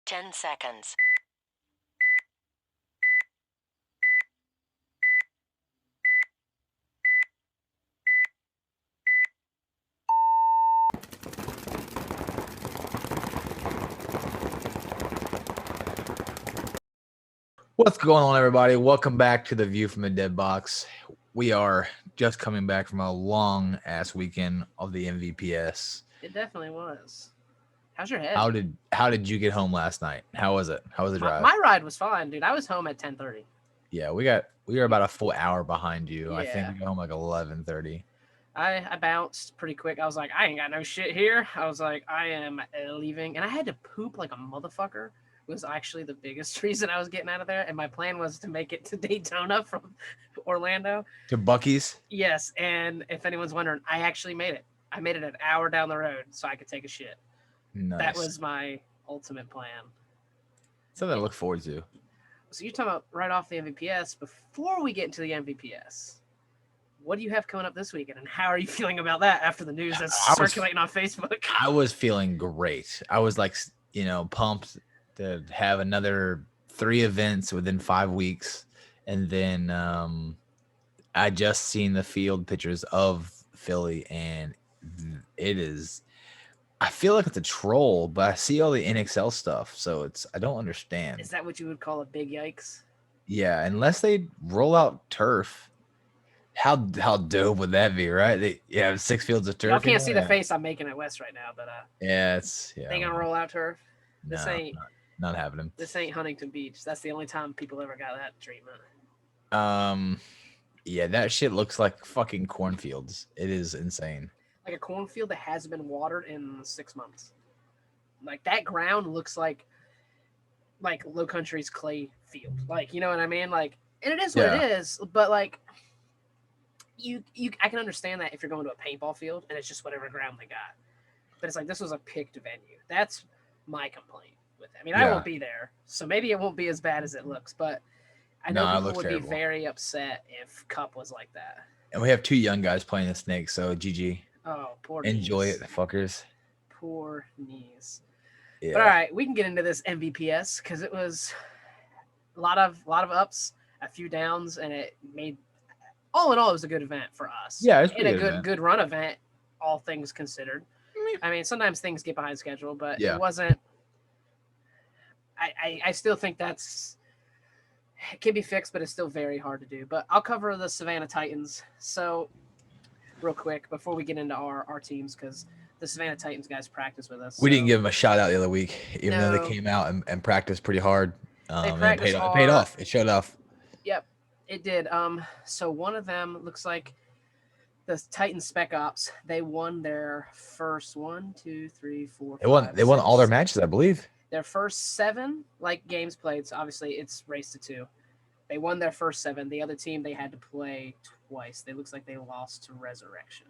10 seconds. What's going on, everybody? Welcome back to the View from the Dead Box. We are just coming back from a long ass weekend of the MVPS. It definitely was. How's your head? How did you get home last night? How was it? How was the drive? My ride was fine, dude. I was home at 10:30. Yeah, we were about a full hour behind you. I think Yeah. we got home like 11:30. I bounced pretty quick. I was like, I ain't got no shit here. I was like, I am leaving, and I had to poop like a motherfucker. Was actually the biggest reason I was getting out of there, and my plan was to make it to Daytona from Orlando. To Bucky's? Yes, and if anyone's wondering, I actually made it. I made it an hour down the road so I could take a shit. That Nice. was my ultimate plan. Something to look forward to. So you're talking about right off the MVPS. Before we get into the MVPS, what do you have coming up this weekend, and how are you feeling about that after the news that's I was circulating on Facebook? I was feeling great. I was like, pumped to have another 3 events within 5 weeks, and then I just seen the field pictures of Philly, and it is. I feel like it's a troll, but I see all the NXL stuff, so I don't understand. Is that what you would call a big yikes? Yeah, unless they roll out turf, how dope would that be, right? They have 6 fields of turf. Y'all can't see the face I'm making at West right now, but Yeah, they gonna roll out turf. No, This ain't not happening. this ain't Huntington Beach. That's the only time people ever got that treatment. Yeah, that shit looks like fucking cornfields. It is insane. Like a cornfield that hasn't been watered in 6 months. Like that ground looks like Low Country's clay field. Like, you know what I mean? Like, and it is what it is, but like you I can understand that if you're going to a paintball field and it's just whatever ground they got. But it's like this was a picked venue. That's my complaint with it. I mean, I won't be there, so maybe it won't be as bad as it looks, but I know people would be very upset if Cup was like that. And we have 2 young guys playing the snake, so GG. Oh, poor Enjoy knees. it, fuckers. Poor knees. Yeah. But all right, we can get into this MVPS because it was a lot of ups, a few downs, and it made all in all it was a good event for us. Yeah, it's and a good good run event, all things considered. I mean, sometimes things get behind schedule, but Yeah. it wasn't. I still think that's it can be fixed, but it's still very hard to do. But I'll cover the Savannah Titans. So, real quick before we get into our teams, because the Savannah Titans guys practice with us. We didn't give them a shout out the other week, even though they came out and practiced pretty hard. They practiced hard. It paid off. It showed off. Yep, it did. So one of them looks like the Titans Spec Ops. They won their first 1, 2, 3, 4. They won all their matches, I believe. Their first 7 games played. So obviously it's race to 2. They won their first 7. The other team they had to play twice. They looks like they lost to Resurrection.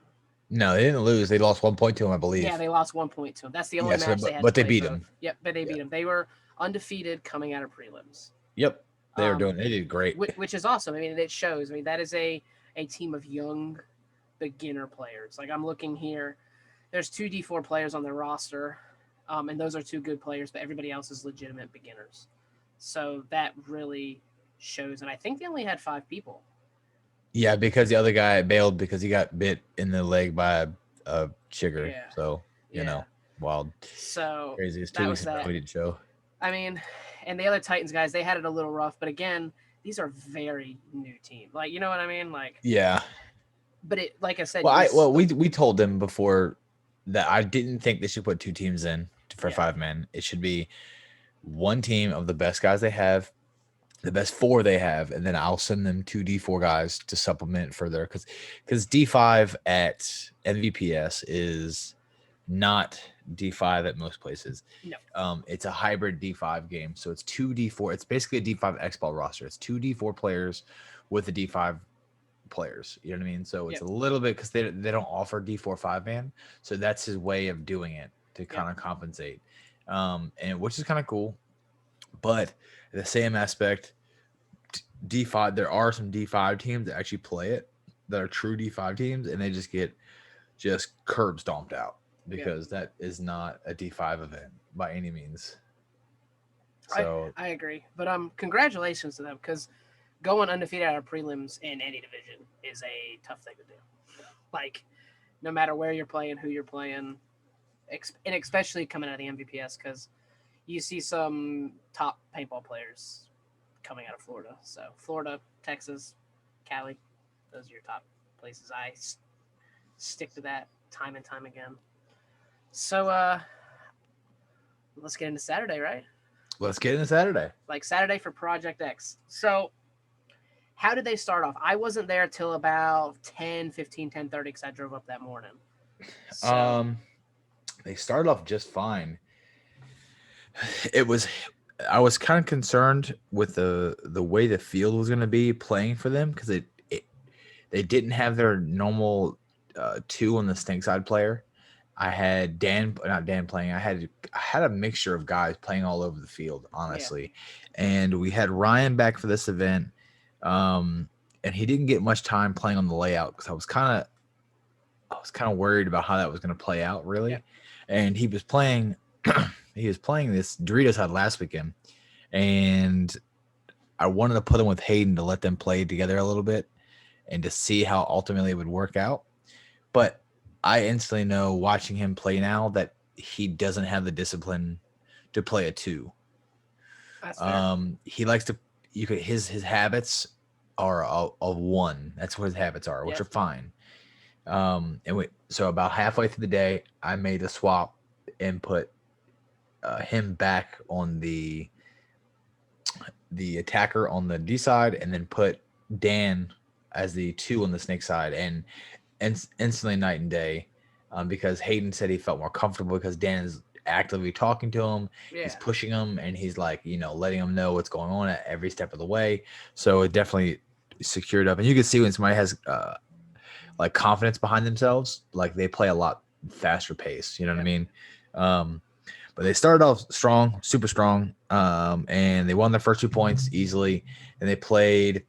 No, they didn't lose. They lost 1 point to them, I believe. Yeah, they lost 1 point to them. That's the only match they had. But they beat them. Yep, but they beat them. They were undefeated coming out of prelims. Yep, they did great. Which is awesome. I mean, it shows. I mean, that is a team of young beginner players. Like I'm looking here, there's 2 D4 players on their roster, and those are 2 good players, but everybody else is legitimate beginners. So that really shows. And I think they only had 5 people. Yeah, because the other guy bailed because he got bit in the leg by a chigger. Yeah. So, you know, wild. So crazy. It's 2 weeks ago we didn't show. I mean, and the other Titans guys, they had it a little rough, but again, these are very new teams. Like, you know what I mean? Like, yeah. But it, like I said, we told them before that I didn't think they should put 2 teams in for 5 men. It should be 1 team of the best guys they have, the best 4 they have, and then I'll send them 2 D4 guys to supplement further because D5 at MVPS is not D5 at most places. No. It's a hybrid D5 game, so it's 2 D4. It's basically a D5 X-Ball roster. It's 2 D4 players with a D5 players. You know what I mean? So it's a little bit because they don't offer D4 5-man, so that's his way of doing it to kind of compensate, and which is kind of cool. But the same aspect, D5, there are some D5 teams that actually play it that are true D5 teams, and they just get curb stomped out because that is not a D5 event by any means. So I agree, but congratulations to them because going undefeated out of prelims in any division is a tough thing to do. Like, no matter where you're playing, who you're playing, and especially coming out of the MVPS because you see some top paintball players coming out of Florida. So Florida, Texas, Cali, those are your top places. I stick to that time and time again. So let's get into Saturday, right? let's get into Saturday. Like Saturday for Project X. So how did they start off? I wasn't there till about 10:15, 10:30 because I drove up that morning. So, They started off just fine. I was kind of concerned with the way the field was going to be playing for them because they didn't have their normal two on the stink side player. I had not Dan playing. I had a mixture of guys playing all over the field, honestly, and we had Ryan back for this event, and he didn't get much time playing on the layout because I was kind of worried about how that was going to play out, really, and he was playing. He was playing this Doritos had last weekend, and I wanted to put him with Hayden to let them play together a little bit and to see how ultimately it would work out. But I instantly know watching him play now that he doesn't have the discipline to play a two. that's fair. He likes to. His habits are of one. That's what his habits are, which are fine. So about halfway through the day, I made a swap and put him back on the attacker on the D side, and then put Dan as the two on the snake side, and instantly night and day, because Hayden said he felt more comfortable because Dan is actively talking to him, he's pushing him, and he's like letting him know what's going on at every step of the way. So it definitely secured up, and you can see when somebody has like confidence behind themselves, like they play a lot faster pace. You know what I mean? But they started off strong, super strong, and they won their first 2 points easily. And they played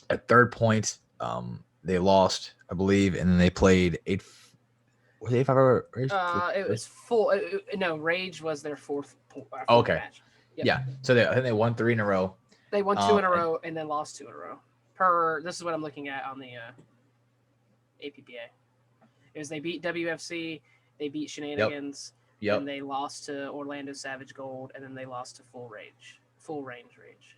at third point. They lost, I believe, and then they played eight. Was it 8-5 Rage? It was full. No, Rage was their fourth okay. match. Yep. Yeah. So I think they won 3 in a row. They won 2 in a row and then lost 2 in a row. This is what I'm looking at on the APPA. It was they beat WFC, they beat Shenanigans. Yep. And they lost to Orlando Savage Gold, and then they lost to Full Range Rage.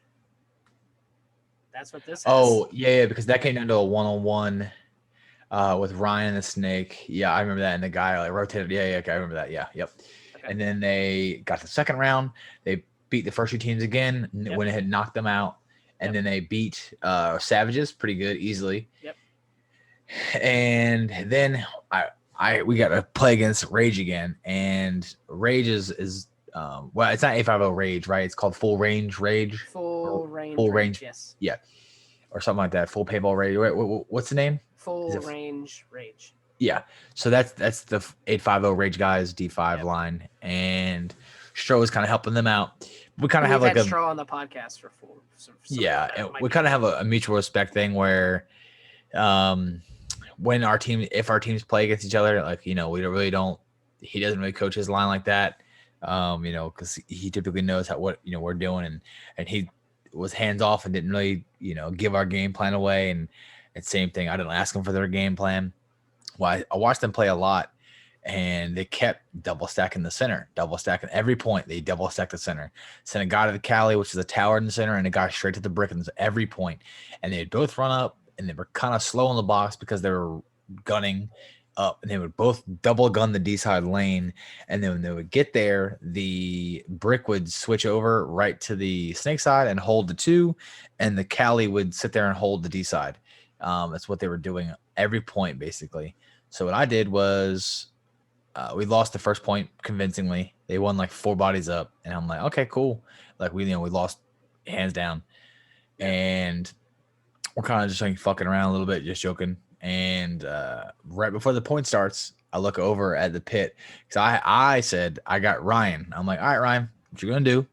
That's what this is. Oh, yeah, because that came down to a one-on-one with Ryan and the Snake. Yeah, I remember that. And the guy like rotated. Yeah, okay, I remember that. Yeah, yep. Okay. And then they got to the second round. They beat the first 2 teams again, went ahead and knocked them out. And then they beat Savages pretty good, easily. Yep. And then we got to play against Rage again, and Rage is well, it's not 850 Rage, right? It's called Full Range Rage. Full range. Yes. Yeah, or something like that. Full paintball Rage. What's the name? Full Range Rage. Yeah. So that's the 850 Rage guys D5 line, and Stro is kind of helping them out. We kind of have like a Stro on the podcast for full. And we kind of have a mutual respect thing where, when if our teams play against each other, like, he doesn't really coach his line like that, because he typically knows what we're doing, and he was hands off and didn't really, give our game plan away. And same thing, I didn't ask them for their game plan. Well, I watched them play a lot, and they kept double stacking the center, double stacking every point. They double stacked the center, sent a guy to the Cali, which is a tower in the center, and a guy straight to the brick in every point. And they'd both run up, and they were kind of slow in the box because they were gunning up, and they would both double gun the D side lane. And then when they would get there, the brick would switch over right to the snake side and hold the 2, and the Cali would sit there and hold the D side. That's what they were doing every point, basically. So what I did was, we lost the first point convincingly. They won like 4 bodies up, and I'm like, okay, cool. Like we lost hands down, and we're kind of just like fucking around a little bit, just joking. And right before the point starts, I look over at the pit because I said I got Ryan. I'm like, all right, Ryan, what you're gonna do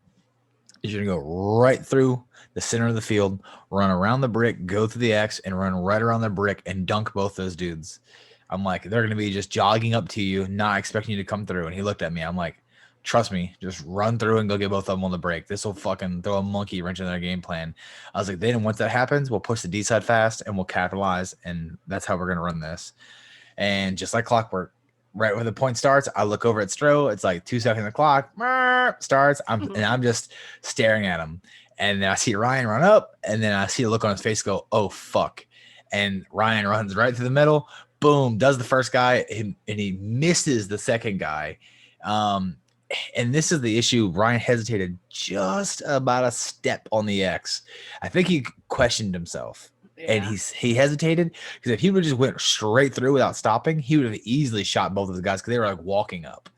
is you're gonna go right through the center of the field, run around the brick, go through the X, and run right around the brick and dunk both those dudes. I'm like, they're gonna be just jogging up to you, not expecting you to come through. And he looked at me. I'm like, trust me, just run through and go get both of them on the break. This will fucking throw a monkey wrench in their game plan. I was like, then once that happens, we'll push the D side fast and we'll capitalize, and that's how we're gonna run this. And just like clockwork, right when the point starts, I look over at Stro. It's like 2 seconds the clock starts. I'm just staring at him, and then I see Ryan run up, and then I see a look on his face go, "Oh fuck!" And Ryan runs right through the middle. Boom, does the first guy, and he misses the second guy. And this is the issue. Ryan hesitated just about a step on the X. I think he questioned himself. Yeah. And he hesitated because if he would have just went straight through without stopping, he would have easily shot both of the guys because they were like walking up.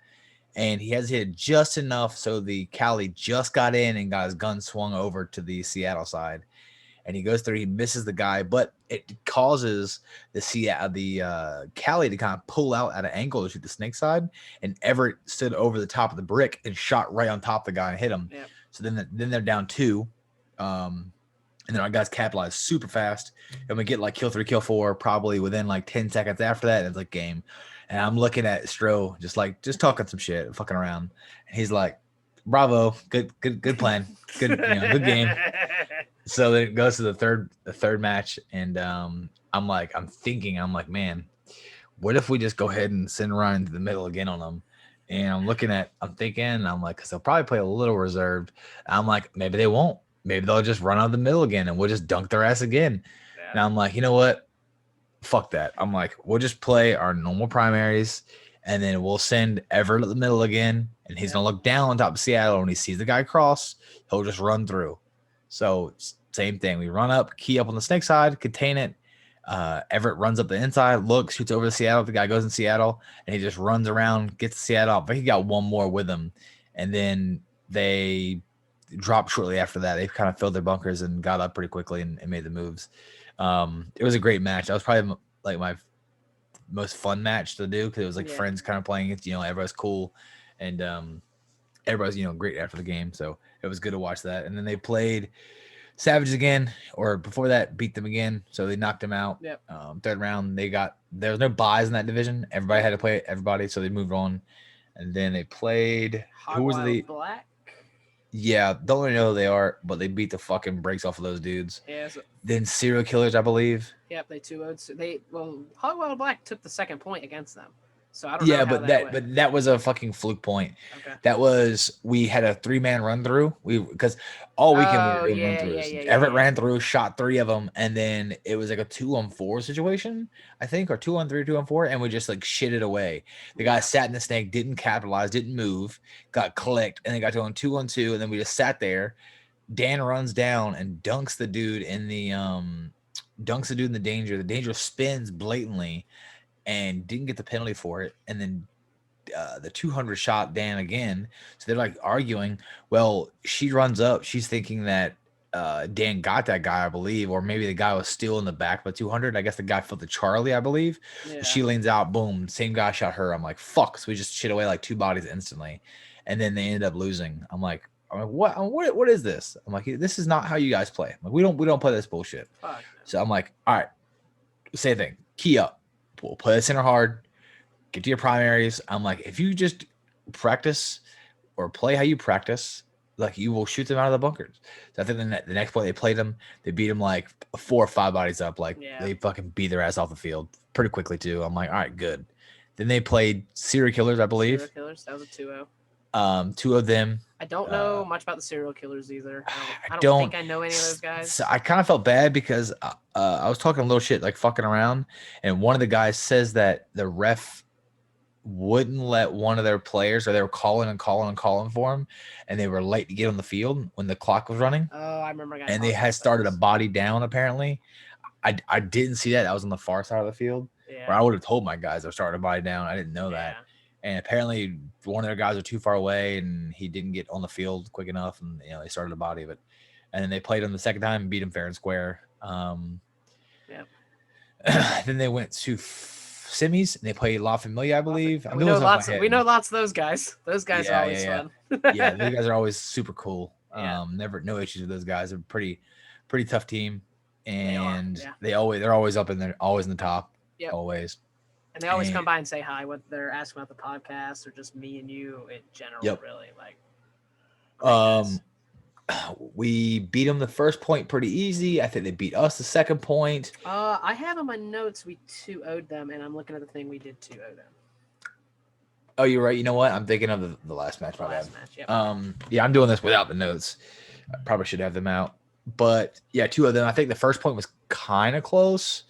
And he hesitated just enough so the Cali just got in and got his gun swung over to the Seattle side. And he goes through, he misses the guy, but it causes the Cali to kind of pull out at an angle to shoot the snake side. And Everett stood over the top of the brick and shot right on top of the guy and hit him. Yep. So then they're down 2. And then our guys capitalize super fast. And we get like kill 3, kill 4, probably within like 10 seconds after that. And it's like game. And I'm looking at Stro, just talking some shit, fucking around. And he's like, bravo, good plan. Good game. So then it goes to the third match, and I'm thinking, man, what if we just go ahead and send Ryan to the middle again on them? And I'm thinking, because they'll probably play a little reserved. I'm like, maybe they won't. Maybe they'll just run out the middle again, and we'll just dunk their ass again. Yeah. And I'm like, you know what? Fuck that. I'm like, we'll just play our normal primaries, and then we'll send Everett to the middle again, and he's gonna look down on top of Seattle, and he sees the guy cross, he'll just run through. So same thing. We run up, key up on the snake side, contain it. Everett runs up the inside, looks, shoots over to Seattle. The guy goes in Seattle, and he just runs around, gets to Seattle. I think he got one more with him. And then they dropped shortly after that. They kind of filled their bunkers and got up pretty quickly and made the moves. It was a great match. That was probably like my most fun match to do because it was like friends kind of playing it. Everybody's cool. And everybody's, great after the game. So it was good to watch that. And then they played Savage again, or before that, beat them again. So they knocked them out. Yep. Third round, there was no buys in that division. Everybody had to play everybody, so they moved on. And then they played. Who was the Black? Yeah, don't really know who they are, but they beat the fucking brakes off of those dudes. Yeah. Then Serial Killers, I believe. Yep, they 2-0'd. Hog Wild Black took the second point against them. So I don't know. Yeah, but that was a fucking fluke point. Okay. That was, we had a 3-man run through. Because all weekend we were doing run throughs. Everett ran through, shot 3 of them, and then it was like a 2-on-4 situation, I think, or 2-on-3, 2-on-4, and we just like shit it away. The guy sat in the snake, didn't capitalize, didn't move, got clicked, and then got to on 2-on-2, and then we just sat there. Dan runs down and dunks the dude in the danger. The danger spins blatantly and didn't get the penalty for it. And then the 200 shot Dan again. So they're like arguing. Well, she runs up. She's thinking that Dan got that guy, I believe, or maybe the guy was still in the back of the 200. I guess the guy felt the Charlie, I believe. Yeah. She leans out. Boom. Same guy shot her. I'm like, fuck. So we just shit away like 2 bodies instantly. And then they ended up losing. I'm like, what is this? I'm like, this is not how you guys play. Like, we don't play this bullshit. Fuck. So I'm like, all right, same thing. Key up. We'll play the center hard, get to your primaries. I'm like, if you just practice or play how you practice, like, you will shoot them out of the bunkers. So I think the next play they played them, they beat them like 4 or 5 bodies up. Like, they fucking beat their ass off the field pretty quickly too. I'm like, all right, good. Then they played Serial Killers, I believe. Serial Killers, that was a 2-0. 2 of them. I don't know much about the Serial Killers either. I don't think I know any of those guys. So I kind of felt bad because I was talking a little shit, like fucking around, and one of the guys says that the ref wouldn't let one of their players, or they were calling for him, and they were late to get on the field when the clock was running. Oh, I remember. And they had started a body down apparently. I didn't see that. I was on the far side of the field. Yeah. Or I would have told my guys they're starting a body down. I didn't know that. And apparently one of their guys was too far away and he didn't get on the field quick enough, and they started a body of it. And then they played him the second time and beat him fair and square. Then they went to semis and they played La Familia, I believe. We know lots of those guys. Those guys are always fun. Yeah, those guys are always super cool. No issues with those guys. They're a pretty tough team. And they're always up in there, always in the top. Yep. Always. And they always come by and say hi, whether they're asking about the podcast or just me and you in general. Yep. Really, like. We beat them the first point pretty easy. I think they beat us the second point. I have on my notes we 2-0'd them, and I'm looking at the thing we did 2-0 them. Oh, you're right. You know what? I'm thinking of the last match. The last match, yep. Yeah, I'm doing this without the notes. I probably should have them out. But yeah, 2 of them. I think the first point was kind of close,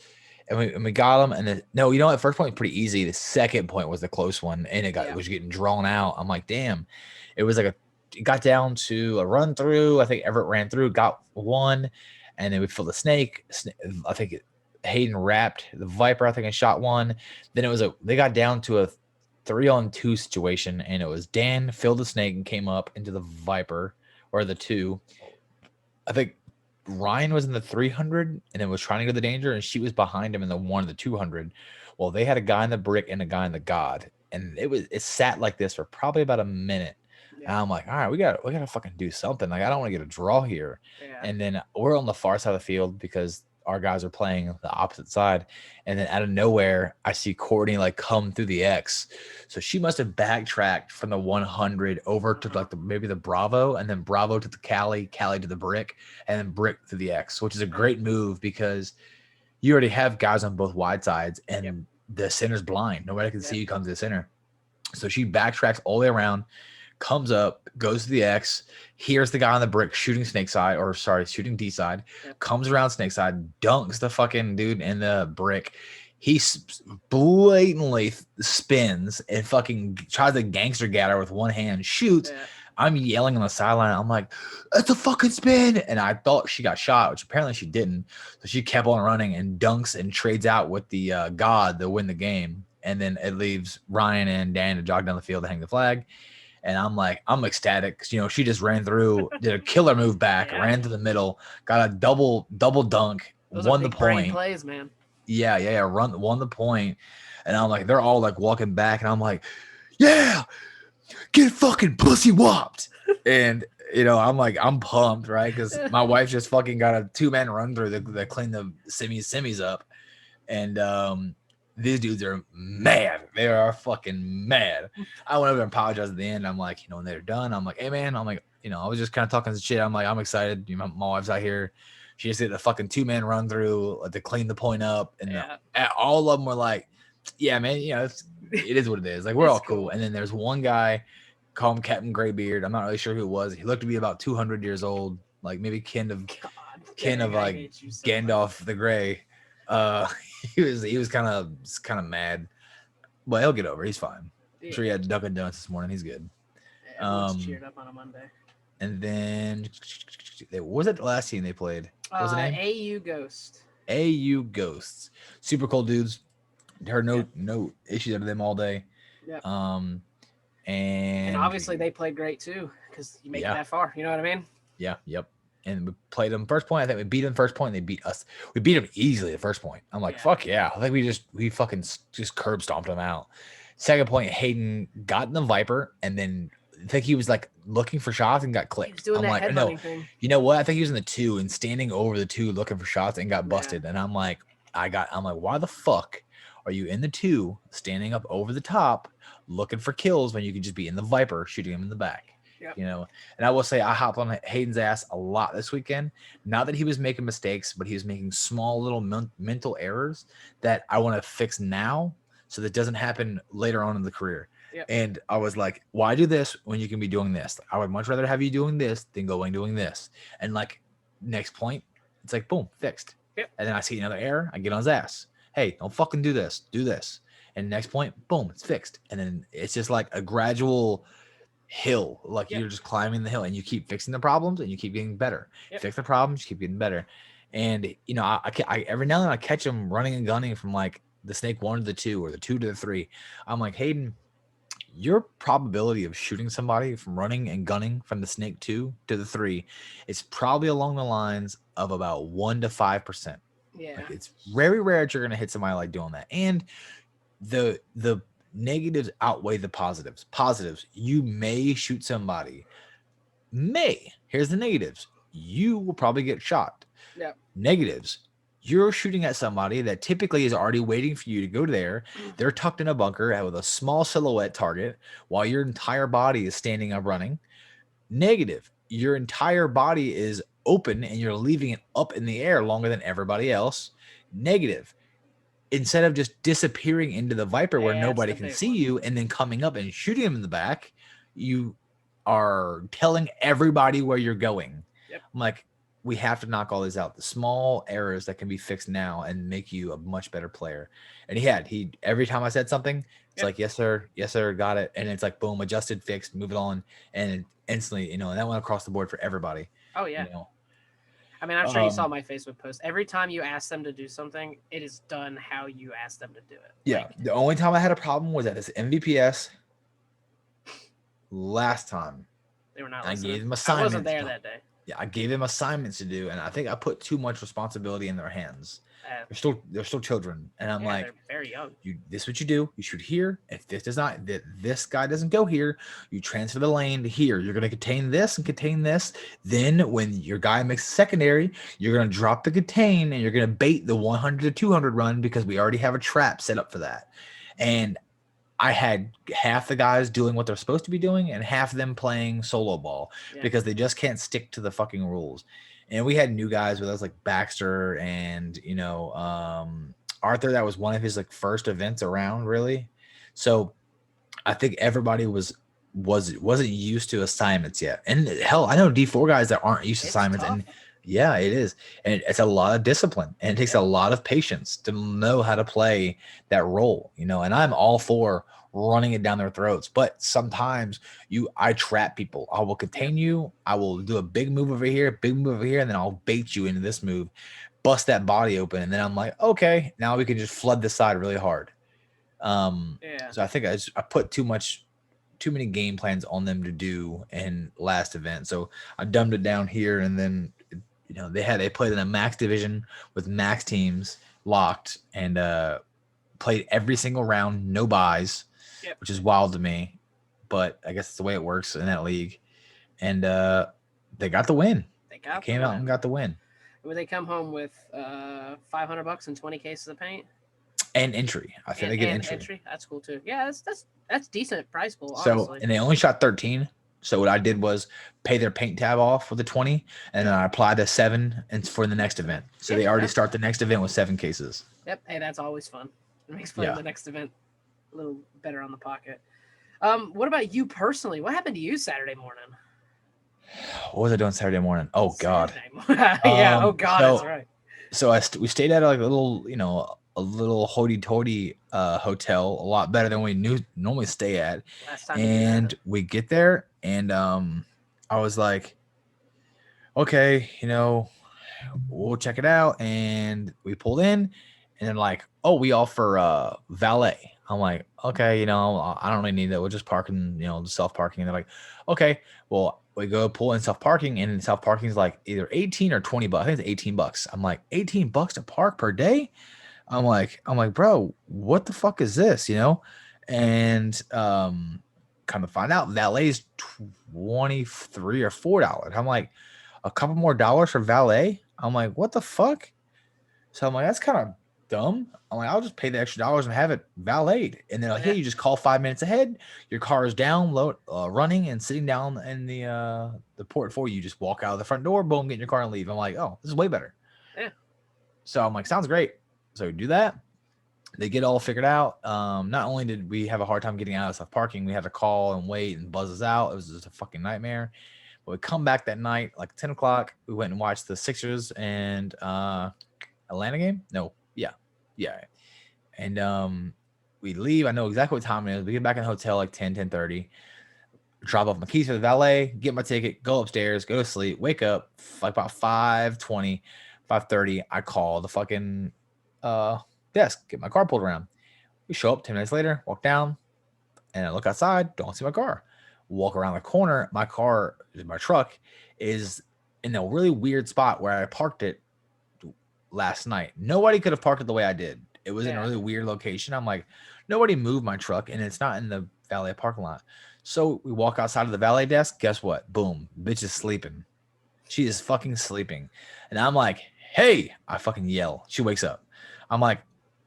and we got them. And then no, you know what? The first point was pretty easy. The second point was the close one, and it was getting drawn out. I'm like, damn. It was like it got down to a run through. I think Everett ran through, got one, and then we filled the snake. I think Hayden wrapped the Viper. I think I shot one. Then they got down to a 3-on-2 situation, and it was Dan filled the snake and came up into the Viper or the 2. I think Ryan was in the 300 and then was trying to go to the danger, and she was behind him in the 1 of the 200. Well, they had a guy in the brick and a guy in the God, and it sat like this for probably about a minute. And I'm like, all right, we gotta fucking do something. Like, I don't want to get a draw here. Yeah. And then we're on the far side of the field because our guys are playing the opposite side. And then out of nowhere, I see Courtney like come through the X. So she must have backtracked from the 100 over to like maybe the Bravo, and then Bravo to the Cali to the brick, and then brick to the X, which is a great move because you already have guys on both wide sides, and the center's blind. Nobody can see you come to the center. So she backtracks all the way around, comes up, goes to the X, hears the guy on the brick shooting shooting D side, comes around snake side, dunks the fucking dude in the brick. He blatantly spins and fucking tries to gangster gather with one hand, shoots. I'm yelling on the sideline. I'm like, it's a fucking spin. And I thought she got shot, which apparently she didn't. So she kept on running and dunks and trades out with the God to win the game. And then it leaves Ryan and Dan to jog down the field to hang the flag. And I'm ecstatic because, she just ran through, did a killer move back, ran to the middle, got a double dunk, won the point. Plays, man. Yeah, won the point. And I'm like, they're all like walking back, and I'm like, yeah, get fucking pussy whopped. And I'm like, I'm pumped, right? Because my wife just fucking got a 2-man run through that cleaned the semis up. And these dudes are mad. They are fucking mad. I went over and apologized at the end. I'm like, when they're done, I'm like, hey man, I was just kind of talking some shit. I'm like, I'm excited. My wife's out here. She just did a fucking 2-man run through to clean the point up. And all of them were like, yeah, man, it is what it is. Like, we're all cool. And then there's one guy, call him Captain Graybeard. I'm not really sure who it was. He looked to be about 200 years old, like maybe kin of like Gandalf the Grey. He was kind of mad, but he'll get over it. He's fine. I'm sure he had Dunkin' Donuts this morning. He's good. Everyone's cheered up on a Monday. And then what was it the last team they played? What was the name? AU Ghost. AU Ghosts. Super cool dudes. Heard no issues out of them all day. Yeah. And obviously they played great too because you make it that far. You know what I mean? Yeah. Yep. And we played them first point. I think we beat them first point. And they beat us. We beat them easily the first point. I'm like, fuck yeah. I think we fucking just curb stomped them out. Second point, Hayden got in the Viper, and then I think he was like looking for shots and got clipped. I'm like, no, thing. You know what? I think he was in the 2 and standing over the 2 looking for shots and got busted. And I'm like, why the fuck are you in the 2 standing up over the top looking for kills when you can just be in the Viper shooting him in the back? Yep. And I will say I hopped on Hayden's ass a lot this weekend. Not that he was making mistakes, but he was making small little mental errors that I want to fix now so that it doesn't happen later on in the career. Yep. And I was like, why do this when you can be doing this? I would much rather have you doing this than going doing this. And like next point, it's like, boom, fixed. Yep. And then I see another error, I get on his ass. Hey, don't fucking do this. Do this. And next point, boom, it's fixed. And then it's just like a gradual hill, like you're just climbing the hill, and you keep fixing the problems and you keep getting better. Fix the problems, you keep getting better. And I every now and then I catch him running and gunning from like the snake 1 to the 2 or the 2 to the 3. I'm like, Hayden, your probability of shooting somebody from running and gunning from the snake 2 to the 3 is probably along the lines of about 1 to 5%. Yeah, like, it's very rare that you're gonna hit somebody like doing that. And the negatives outweigh the positives. You may shoot somebody. Here's the negatives. You will probably get shot. Yeah. Negatives. You're shooting at somebody that typically is already waiting for you to go there. They're tucked in a bunker with a small silhouette target while your entire body is standing up running. Negative. Your entire body is open and you're leaving it up in the air longer than everybody else. Negative. Instead of just disappearing into the Viper where nobody can see you and then coming up and shooting them in the back, you are telling everybody where you're going. Yep. I'm like, we have to knock all these out. The small errors that can be fixed now and make you a much better player. And he every time I said something, it's like, yes, sir, got it. And it's like, boom, adjusted, fixed, move it on. And instantly, and that went across the board for everybody. Oh, yeah. I mean, I'm sure you saw my Facebook post. Every time you ask them to do something, it is done how you ask them to do it. Yeah. The only time I had a problem was at this MVPS last time. They were not listening. I gave them assignments. I wasn't there that day. Yeah, I gave them assignments to do, and I think I put too much responsibility in their hands. They're still children, and I'm like, they're very young. This is what you do. You shoot here. If this guy doesn't go here, you transfer the lane to here. You're going to contain this and contain this. Then when your guy makes a secondary, you're going to drop the contain and you're going to bait the 100 to 200 run because we already have a trap set up for that. And I had half the guys doing what they're supposed to be doing and half of them playing solo ball because they just can't stick to the fucking rules. And we had new guys with us like Baxter and, Arthur. That was one of his like first events around, really. So I think everybody wasn't used to assignments yet. And hell, I know D4 guys that aren't used to assignments. Tough. And yeah, it is. And it's a lot of discipline and it takes a lot of patience to know how to play that role, and I'm all for running it down their throats. But sometimes I trap people. I will contain you. I will do a big move over here, and then I'll bait you into this move, bust that body open. And then I'm like, okay, now we can just flood this side really hard. So I think I put too many game plans on them to do in last event. So I dumbed it down here, and then they played in a max division with max teams locked and played every single round, no buys, which is wild to me. But I guess it's the way it works in that league. And they got the win. They came out and got the win. Would they come home with $500 and 20 cases of paint? And entry. I think they get entry. That's cool too. Yeah, that's decent price pool, honestly. So, and they only shot 13. So what I did was pay their paint tab off with a 20, and then I applied a 7 and for the next event. So they already start the next event with 7 cases. Yep. Hey, that's always fun. It makes playing the next event a little better on the pocket. What about you personally? What happened to you Saturday morning? What was I doing Saturday morning? Oh God. Yeah. Oh God. That's right. So we stayed at like a little hoity-toity hotel, a lot better than we normally stay at. And we get there, and I was like, okay, we'll check it out. And we pulled in, and then like, oh, we offer valet. I'm like, okay, I don't really need that. We'll just park in, the self-parking. And they're like, okay, well, we go pull in self-parking, and self-parking is like either 18 or 20 bucks. I think it's $18. I'm like, $18 to park per day? I'm like, bro, what the fuck is this? And kind of find out valet's $23 or $4. I'm like, a couple more dollars for valet? I'm like, what the fuck? So I'm like, that's kind of dumb. I'm like, I'll just pay the extra dollars and have it valeted. And they're like, hey, you just call 5 minutes ahead. Your car is down, running and sitting down in the port for you. You just walk out of the front door, boom, get in your car and leave. I'm like, oh, this is way better. Yeah. So I'm like, sounds great. So we do that. They get all figured out. Not only did we have a hard time getting out of self parking, we had to call and wait and buzz us out. It was just a fucking nightmare. But we come back that night, like 10 o'clock. We went and watched the Sixers and Atlanta game. No, yeah. And we leave. I know exactly what time it is. We get back in the hotel like 10:30. Drop off my keys for the valet. Get my ticket. Go upstairs. Go to sleep. Wake up like about 5:20, 5:30. I call the fucking desk, get my car pulled around. We show up 10 minutes later, walk down, and I look outside, don't see my car. Walk around the corner, my truck is in a really weird spot where I parked it last night. Nobody could have parked it the way I did. It was in a really weird location. I'm like, nobody moved my truck, and it's not in the valet parking lot. So we walk outside of the valet desk. Guess what? Boom. Bitch is sleeping. She is fucking sleeping. And I'm like, hey, I fucking yell. She wakes up. I'm like,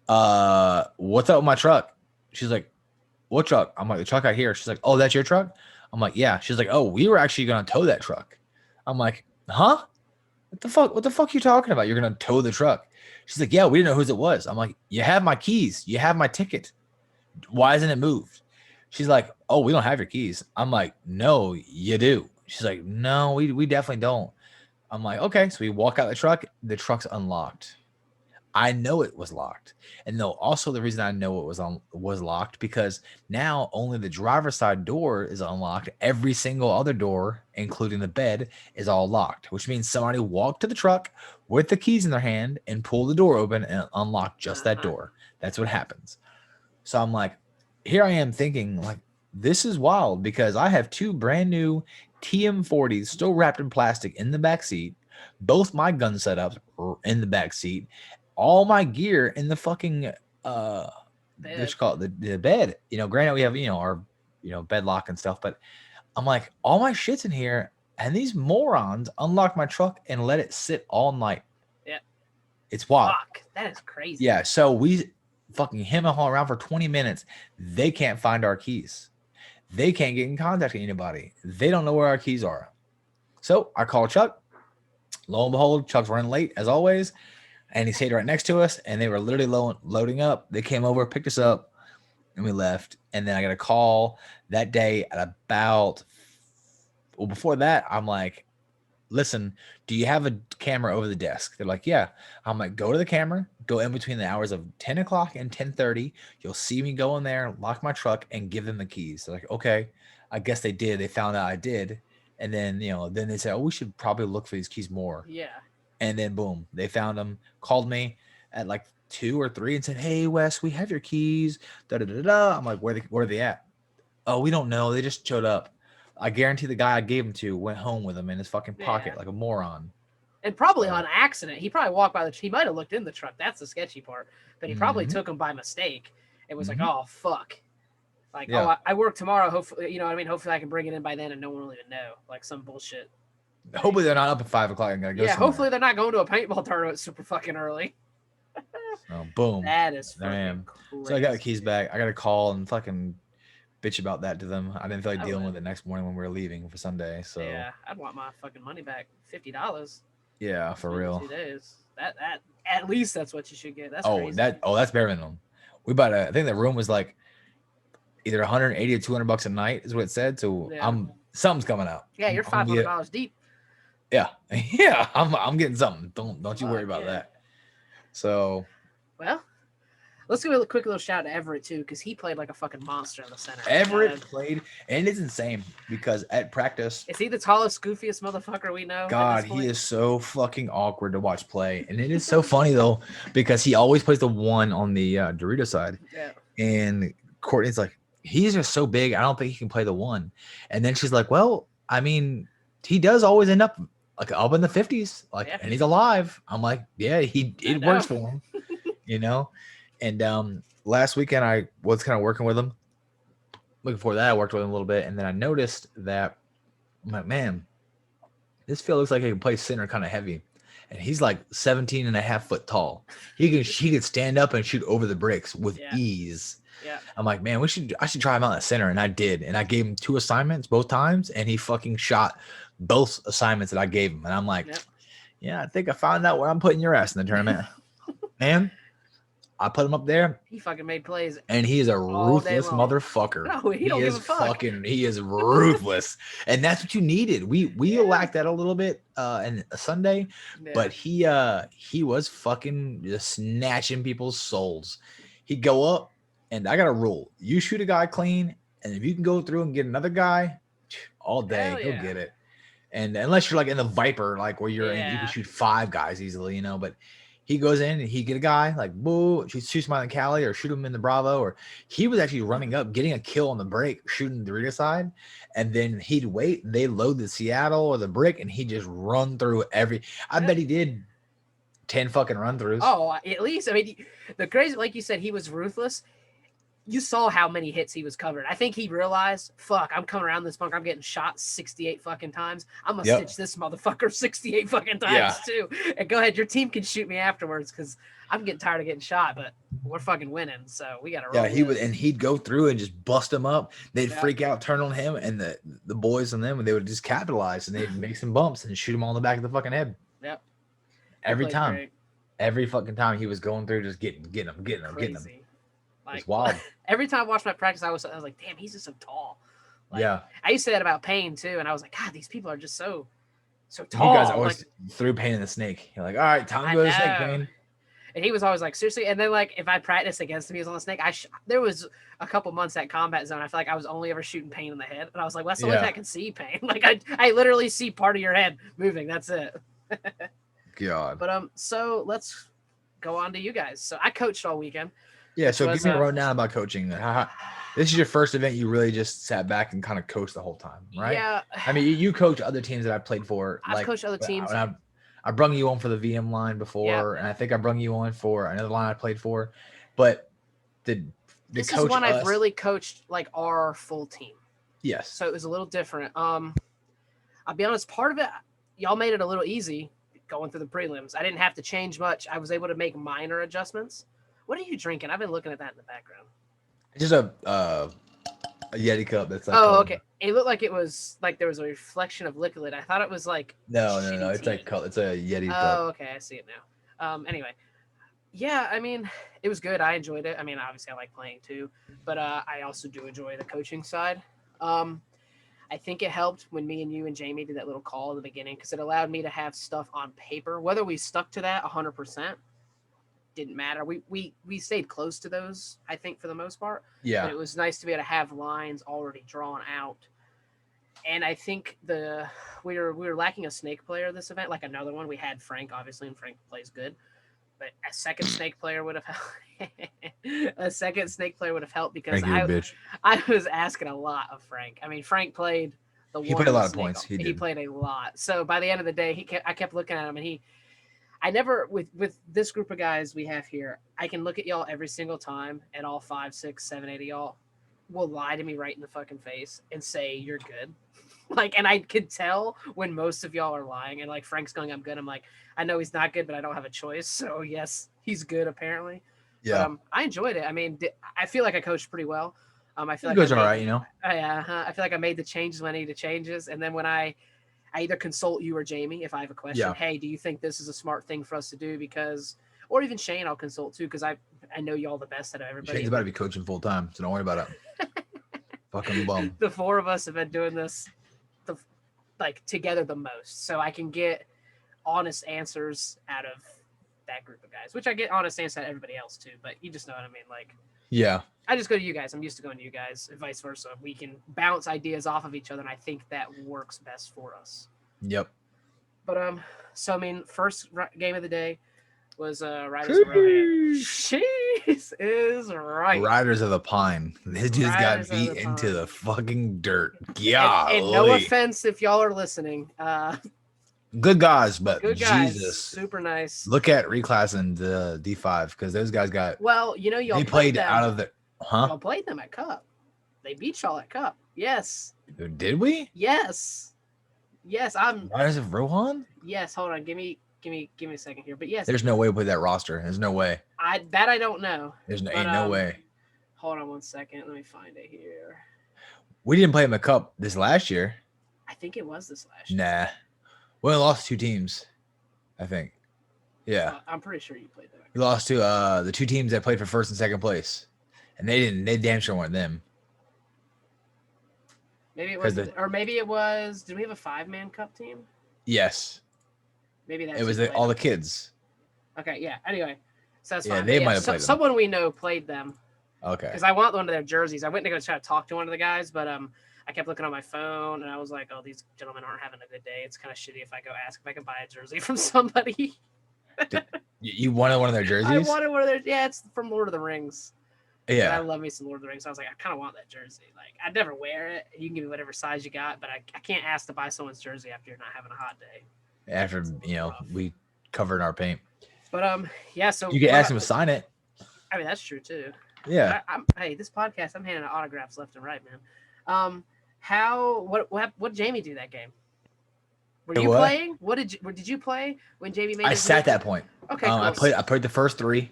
what's up with my truck? She's like, what truck? I'm like, the truck out here. She's like, oh, that's your truck? I'm like, yeah. She's like, oh, we were actually gonna tow that truck. I'm like, huh? What the fuck? What the fuck are you talking about? You're gonna tow the truck? She's like, yeah, we didn't know whose it was. I'm like, you have my keys, you have my ticket. Why isn't it moved? She's like, oh, we don't have your keys. I'm like, no, you do. She's like, no, we definitely don't. I'm like, okay. So we walk out the truck. The truck's unlocked. I know it was locked. And no, also the reason I know it was locked because now only the driver's side door is unlocked. Every single other door, including the bed, is all locked, which means somebody walked to the truck with the keys in their hand and pulled the door open and unlocked just that door. That's what happens. So I'm like, here I am thinking, like, this is wild because I have two brand new TM40s still wrapped in plastic in the back seat. Both my gun setups are in the back seat. All my gear in the fucking let's call it the bed. You know, granted we have, you know, our, you know, bed lock and stuff, but I'm like, all my shit's in here, and these morons unlocked my truck and let it sit all night. Yeah. It's wild. Fuck, that is crazy. Yeah, so we fucking him and haul around for 20 minutes. They can't find our keys. They can't get in contact with anybody. They don't know where our keys are. So I call Chuck. Lo and behold, Chuck's running late as always. And he stayed right next to us, and they were literally loading up. They came over, picked us up, and we left. And then I got a call that day at about, well, before that, I'm like, listen, do you have a camera over the desk? They're like, yeah. I'm like, go to the camera, go in between the hours of 10 o'clock and 10:30. You'll see me go in there, lock my truck, and give them the keys. They're like, okay. I guess they did. They found out I did. And then, you know, then they said, oh, we should probably look for these keys more. Yeah. And then boom, they found them, called me at like 2 or 3 and said, hey, Wes, we have your keys. Da, da, da, da. I'm like, where are they at? Oh, we don't know. They just showed up. I guarantee the guy I gave them to went home with them in his fucking pocket like a moron. And probably on accident. He probably walked by he might have looked in the truck. That's the sketchy part. But he probably took them by mistake. It was like, oh, fuck. Like, oh, I work tomorrow. Hopefully, you know what I mean? Hopefully I can bring it in by then and no one will even know. Like some bullshit. Hopefully they're not up at 5 o'clock and gonna go somewhere. Hopefully they're not going to a paintball tournament super fucking early. So boom. That is fucking crazy. So I got the keys back. I got to call and fucking bitch about that to them. I didn't feel like dealing with it next morning when we were leaving for Sunday. So yeah, I'd want my fucking money back. $50. Yeah, for real. 2 days. That at least that's what you should get. That's crazy. That's bare minimum. We bought I think the room was like either 180 or $200 a night is what it said. So something's coming out. Yeah, you're $500 deep. Yeah, yeah, I'm getting something. Don't you worry about that. So, well, let's give a quick little shout out to Everett too, because he played like a fucking monster in the center. Everett played, and it's insane because at practice, is he the tallest, goofiest motherfucker we know? God, he is so fucking awkward to watch play, and it is so funny though because he always plays the one on the Dorito side. Yeah, and Courtney's like, he's just so big, I don't think he can play the one. And then she's like, well, I mean, he does always end up like up in the 50s, like, and he's alive. I'm like, yeah, it works for him, you know. And last weekend I was kind of working with him. Looking before that, I worked with him a little bit, and then I noticed that I'm like, man, this field looks like he can play center kind of heavy, and he's like 17 and a half foot tall. He could stand up and shoot over the bricks with ease. Yeah. I'm like, man, I should try him out at center, and I did, and I gave him 2 assignments both times, and he fucking shot both assignments that I gave him, and I'm like, yeah, I think I found out where I'm putting your ass in the tournament, man. I put him up there. He fucking made plays, and he is a ruthless motherfucker. No, he don't give a fuck. He is ruthless, and that's what you needed. We lacked that a little bit in Sunday, but he was fucking just snatching people's souls. He'd go up. And I got a rule. You shoot a guy clean, and if you can go through and get another guy all day, he'll get it. And unless you're like in the Viper, like where you're in, you can shoot 5 guys easily, you know. But he goes in and he get a guy, like, boo, shoots him on the Cali or shoot him in the Bravo. Or he was actually running up, getting a kill on the break, shooting the rear side. And then he'd wait, and they load the Seattle or the brick, and he'd just run through I bet he did 10 fucking run throughs. Oh, at least. I mean, the crazy, like you said, he was ruthless. you saw how many hits he was covered. I think he realized, fuck, I'm coming around this bunker. I'm getting shot 68 fucking times. I'm going to stitch this motherfucker 68 fucking times too. And go ahead, your team can shoot me afterwards because I'm getting tired of getting shot, but we're fucking winning. So we got to roll. Yeah, he would, and he'd go through and just bust them up. They'd freak out, turn on him, and the boys on them, and they would just capitalize and they'd make some bumps and shoot him all in the back of the fucking head. Yep. Every time. Great. Every fucking time he was going through, just getting them. Like, it's wild. Every time I watched my practice, I was like, damn, he's just so tall. Like, I used to say that about Payne too, and I was like, God, these people are just so tall. You guys always threw Payne in the snake. You're like, all right, time to go to the snake, Payne. And he was always like, seriously. And then like, if I practiced against him, he was on the snake. There was a couple months at Combat Zone. I feel like I was only ever shooting Payne in the head, and I was like, well, that's the only thing I can see, Payne. Like I literally see part of your head moving. That's it. God. But so let's go on to you guys. So I coached all weekend. Yeah, so give me a rundown about coaching. This is your first event you really just sat back and kind of coached the whole time, right? Yeah. I mean, you coach other teams that I played for. I've coached other teams. I brung you on for the VM line before, and I think I brung you on for another line I played for. But this is one I've really coached like our full team. Yes. So it was a little different. I'll be honest, part of it, y'all made it a little easy going through the prelims. I didn't have to change much. I was able to make minor adjustments. What are you drinking? I've been looking at that in the background. Just a Yeti cup that's like. Oh, okay. It looked like it was like there was a reflection of liquid. I thought it was like. No. It's like it's a Yeti cup. Oh, okay. I see it now. Anyway, yeah. I mean, it was good. I enjoyed it. I mean, obviously, I like playing too, but I also do enjoy the coaching side. I think it helped when me and you and Jamie did that little call at the beginning because it allowed me to have stuff on paper. Whether we stuck to that 100%. Didn't matter. We stayed close to those, I think, for the most part. Yeah. But it was nice to be able to have lines already drawn out. And I think we were lacking a snake player this event, like another one. We had Frank, obviously, and Frank plays good. But a second snake player would have helped. A second snake player would have helped because I was asking a lot of Frank. I mean, Frank played He played a lot of points. He played a lot. So by the end of the day, I kept looking at him, and I never, with this group of guys we have here, I can look at y'all every single time, and all 5, 6, 7, 8 of y'all will lie to me right in the fucking face and say you're good. Like, and I could tell when most of y'all are lying, and like Frank's going, I'm good. I'm like, I know he's not good, but I don't have a choice. So yes, he's good apparently. Yeah. But, I enjoyed it. I mean, I feel like I coached pretty well. I feel like it goes all right, you know. I feel like I made the changes when I needed changes, and then when I either consult you or Jamie if I have a question. Yeah. Hey, do you think this is a smart thing for us to do? Because, or even Shane, I'll consult too because I know y'all the best out of everybody. Shane's about to be coaching full time, so don't worry about it. Fucking bum. The four of us have been doing this, together the most, so I can get honest answers out of that group of guys, which I get honest answers out of everybody else too. But you just know what I mean, like. Yeah. I just go to you guys. I'm used to going to you guys, and vice versa. We can bounce ideas off of each other, and I think that works best for us. Yep. But so I mean, first game of the day was Riders of Rohan. Jeez is right. Riders of the Pine. They just got beat into the fucking dirt. Yeah. And no offense if y'all are listening. Good guys, but good guys. Jesus, super nice. Look at reclass and the D5 because those guys got. Well, you know, y'all they played out of the. Huh? Y'all played them at Cup. They beat y'all at Cup. Yes. Did we? Yes. I'm. Riders of Rohan? Yes. Hold on. Give me a second here. But yes. There's no way we played that roster. There's no way. I don't know. Ain't no way. Hold on one second. Let me find it here. We didn't play them at Cup this last year. I think it was this last year. Nah. We only lost 2 teams, I think. Yeah. I'm pretty sure you played that. We lost to the 2 teams that played for first and second place. And they damn sure weren't them. Maybe it was, or maybe it was. Did we have a 5-man cup team? Yes. Maybe that. It was all the kids. Okay, yeah. Anyway, so that's fine. Yeah, they might have played them. Someone we know played them. Okay. Because I want one of their jerseys. I went to go try to talk to one of the guys, but I kept looking on my phone, and I was like, "Oh, these gentlemen aren't having a good day. It's kind of shitty if I go ask if I can buy a jersey from somebody." You wanted one of their jerseys? I wanted one of their. Yeah, it's from Lord of the Rings. Yeah, and I love me some Lord of the Rings. So I was like, I kind of want that jersey. Like, I'd never wear it. You can give me whatever size you got, but I can't ask to buy someone's jersey after you're not having a hot day. After we covered our paint. But yeah, so you can ask them to sign it. I mean, that's true too. Yeah. Hey, this podcast, I'm handing out autographs left and right, man. What did Jamie do that game? Were you What? playing? Did you play when Jamie made I his sat move? that point. Okay, I cool. played the first three,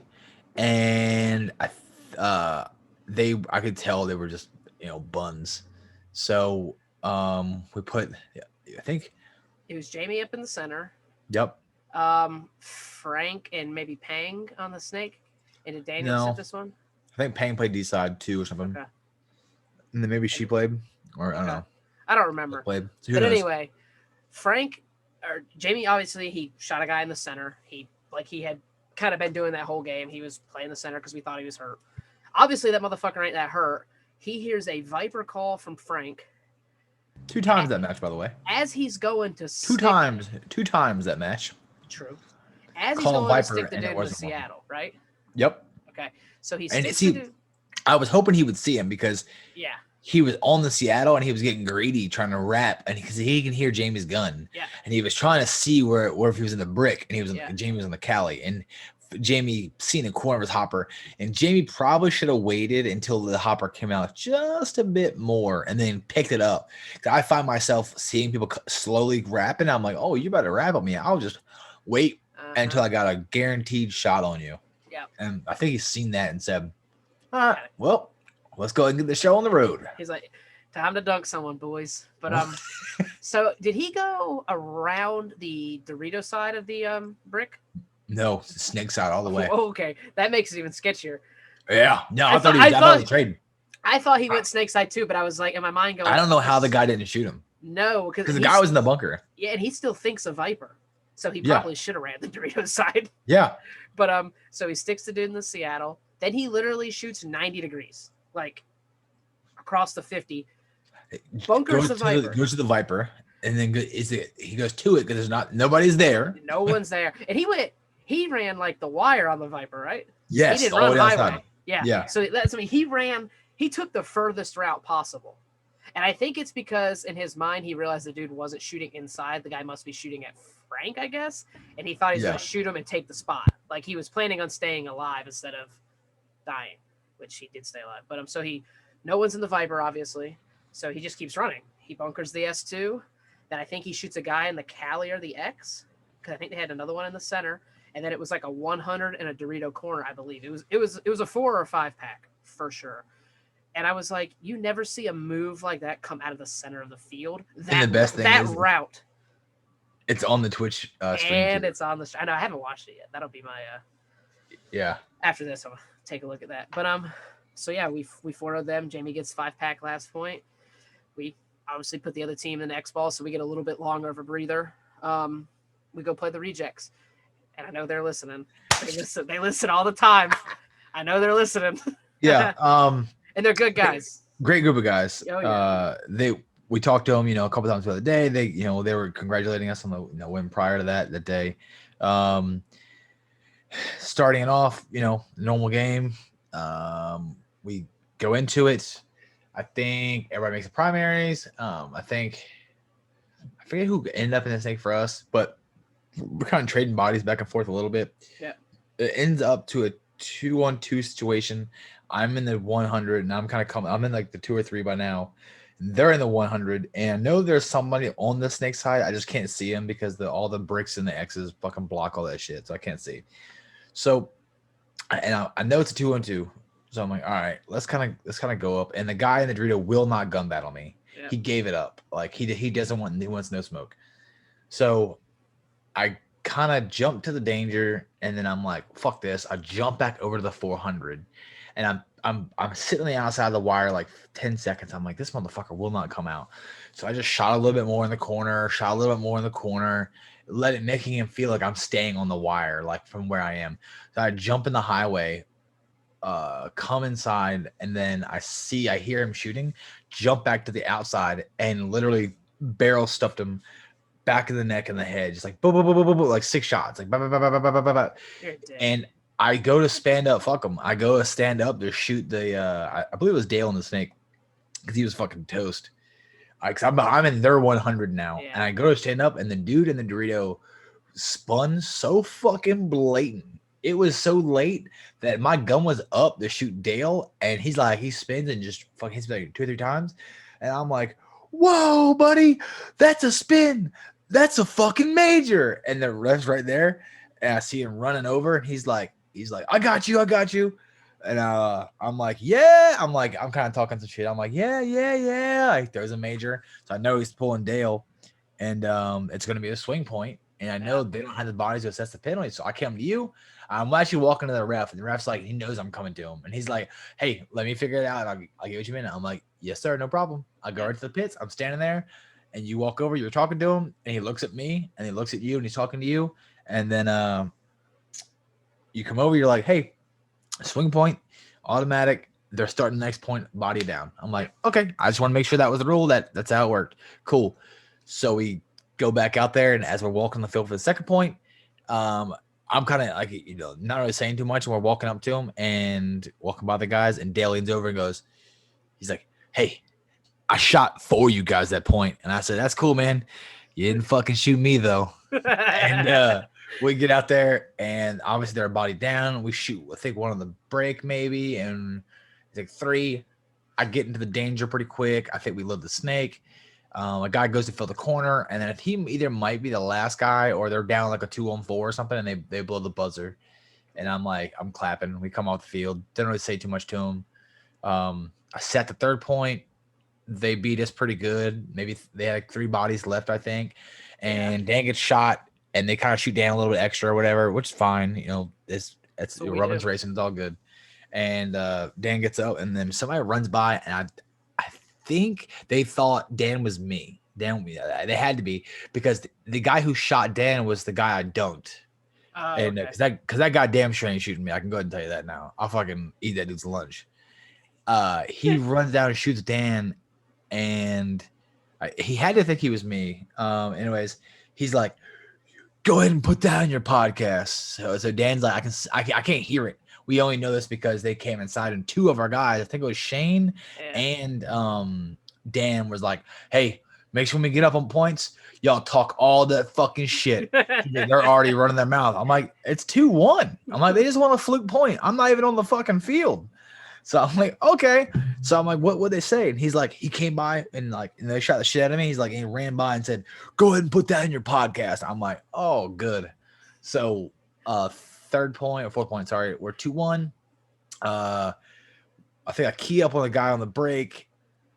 and I could tell they were just buns. So we put, I think, It was Jamie up in the center. yep. Frank and maybe Pang on the snake. And did Daniel sit No, this one? I think Pang played D side too or something, Okay. and then maybe she played, or I don't Okay. know, I don't remember. played. So who But knows? anyway, Frank or Jamie obviously he shot a guy in the center. He had kind of been doing that whole game. He was playing the center because we thought he was hurt. Obviously that motherfucker ain't that hurt. He hears a Viper call from Frank 2 times that match, by the way. as he's going to 2 times. 2 times that match. True. As he's Call him going to Viper, stick the and it dude into wasn't one. Seattle, right? Yep. Okay. So he And sticks see, the dude. I was hoping he would see him because Yeah. he was on the Seattle and he was getting greedy trying to rap, and because he can hear Jamie's gun. Yeah. And he was trying to see where if he was in the brick, and he was Yeah. Jamie was in the Cali, and Jamie seen the corner of his hopper, and Jamie probably should have waited until the hopper came out just a bit more and then picked it up. I find myself seeing people slowly rapping. I'm like, oh, you better rap on me. I'll just wait until I got a guaranteed shot on you. Yeah. And I think he's seen that and said, well, let's go and get the show on the road. He's like, time to dunk someone, boys. But so did he go around the Dorito side of the brick? No, snake side all the way. Oh, okay, that makes it even sketchier. Yeah, no, I thought he was trading. I thought he went snake side too, but I was like, in my mind going, I don't know how the guy didn't shoot him. No, because the guy was in the bunker. Yeah, and he still thinks a Viper, so he probably should have ran the Dorito side. Yeah, but so he sticks the dude in the Seattle. Then he literally shoots 90 degrees, like across the 50. Bunkers the Viper. Goes to the Viper, and then he goes to it because nobody's there. No one's there, and he ran like the wire on the Viper, right? Yes, he didn't run highway. outside. Yeah. So that's he took the furthest route possible. And I think it's because in his mind he realized the dude wasn't shooting inside. The guy must be shooting at Frank, I guess. And he thought he was going to shoot him and take the spot. Like he was planning on staying alive instead of dying, which he did stay alive. But so no one's in the Viper, obviously. So he just keeps running. He bunkers the S2. Then I think he shoots a guy in the Cali or the X, because I think they had another one in the center. And then it was like a 100 and a Dorito corner, I believe. It was a 4 or 5 pack for sure. And I was like, you never see a move like that come out of the center of the field. And the best thing is route. It's on the Twitch stream. And it's on the I know I haven't watched it yet. That'll be my yeah. After this, I'll take a look at that. But so yeah, we 4-0 them. Jamie gets 5-pack last point. We obviously put the other team in the X ball, so we get a little bit longer of a breather. We go play the rejects. And I know they're listening. They listen all the time. I know they're listening. Yeah. And they're good guys. Great group of guys. Oh, yeah. We talked to them, a couple times the other day. They were congratulating us on the win prior to that day. Starting it off, normal game. We go into it. I think everybody makes the primaries. I forget who ended up in the snake for us, but we're kind of trading bodies back and forth a little bit. Yeah. It ends up to a 2-on-2 situation. I'm in the 100, and I'm in like the 2 or 3 by now. They're in the 100, and I know there's somebody on the snake side. I just can't see him because all the bricks and the X's fucking block all that shit, so I can't see. So, and I know it's a 2-on-2, so I'm like, all right, let's kind of go up. And the guy in the Dorito will not gun battle me. Yeah. He gave it up. Like he doesn't want. He wants no smoke. So I kind of jump to the danger, and then I'm like, fuck this. I jump back over to the 400, and I'm sitting on the outside of the wire like 10 seconds. I'm like, this motherfucker will not come out. So I just shot a little bit more in the corner, making him feel like I'm staying on the wire, like from where I am. So I jump in the highway, come inside, and then I hear him shooting, jump back to the outside, and literally barrel stuffed him back of the neck and the head, just like boom, boom, boom, boom, boom, boom, like 6 shots, like bah, bah, bah, bah, bah, bah, bah, bah. And I go to stand up, fuck him. I go to stand up to shoot the I believe it was Dale in the snake, because he was fucking toast. Cause I'm in their 100 now, yeah. And I go to stand up, and the dude in the Dorito spun so fucking blatant it was so late that my gun was up to shoot Dale, and he's like, he spins and just fucking hits me like 2 or 3 times, and I'm like, whoa, buddy, that's a spin, that's a fucking major, and the ref's right there, and I see him running over, and he's like, I got you, and I'm like, yeah, I'm kind of talking some shit, I'm like, yeah, he throws a major, so I know he's pulling Dale, and it's gonna be a swing point. And I know they don't have the bodies to assess the penalty. So I come to you. I'm actually walking to the ref. And the ref's like, he knows I'm coming to him. And he's like, hey, let me figure it out. I'll give you a minute. I'm like, yes, sir. No problem. I go right to the pits. I'm standing there. And you walk over. You're talking to him. And he looks at me. And he looks at you. And he's talking to you. And then you come over. You're like, hey, swing point, automatic. They're starting the next point, body down. I'm like, okay. I just want to make sure that was the rule. That's how it worked. Cool. So we go back out there, and as we're walking the field for the second point, I'm kind of like, not really saying too much, and we're walking up to him and walking by the guys, and Dale leans over and goes, he's like, hey, I shot for you guys that point. And I said, that's cool, man. You didn't fucking shoot me though. And we get out there, and obviously they're body down. We shoot, I think, one on the break maybe, and it's like 3. I get into the danger pretty quick. I think we load the snake. A guy goes to fill the corner, and then he either might be the last guy or they're down like a 2-on-4 or something, and they blow the buzzer. And I'm clapping. We come off the field. Didn't really say too much to him. I set the third point. They beat us pretty good. Maybe they had like 3 bodies left, I think. And Dan gets shot, and they kind of shoot Dan a little bit extra or whatever, which is fine. It's Robin's racing. It's all good. And Dan gets up, and then somebody runs by, and I think they thought Dan was me. They had to be, because the guy who shot Dan was the guy I dunked. And because that guy damn sure ain't shooting me. I can go ahead and tell you that now. I'll fucking eat that dude's lunch. He runs down and shoots Dan, and he had to think he was me. Anyways, he's like, go ahead and put that on your podcast. So Dan's like, I can't hear it. We only know this because they came inside, and 2 of our guys, I think it was Shane and Dan, was like, hey, make sure when we get up on points, y'all talk all that fucking shit. They're already running their mouth. I'm like, it's 2-1. I'm like, they just want a fluke point. I'm not even on the fucking field. So I'm like, okay. So I'm like, what would they say? And he's like, he came by and they shot the shit out of me. He's like, and he ran by and said, go ahead and put that in your podcast. I'm like, oh, good. So third point or fourth point, sorry, we're 2-1. I think I key up on the guy on the break.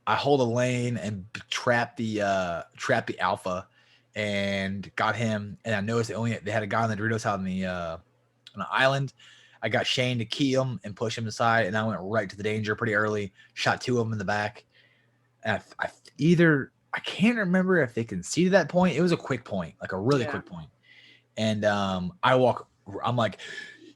I hold a lane and trap the alpha and got him. And I noticed they had a guy on the Doritos out on the island. I got Shane to key him and push him aside, and I went right to the danger pretty early. Shot 2 of them in the back. And I can't remember if they conceded that point. It was a quick point, like a really quick point. And I'm like,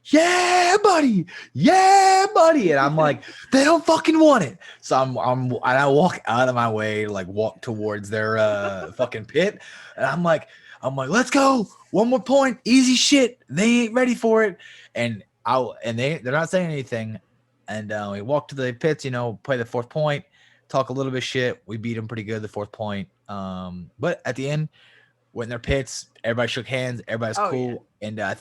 yeah, buddy. And I'm like, they don't fucking want it. So I walk out of my way, like walk towards their fucking pit. And I'm like, let's go. 1 more point. Easy shit. They ain't ready for it. And they're not saying anything. And we walk to the pits, play the 4th point, talk a little bit shit. We beat them pretty good, the 4th point. But at the end, went in their pits, everybody shook hands, everybody's cool. Yeah. And I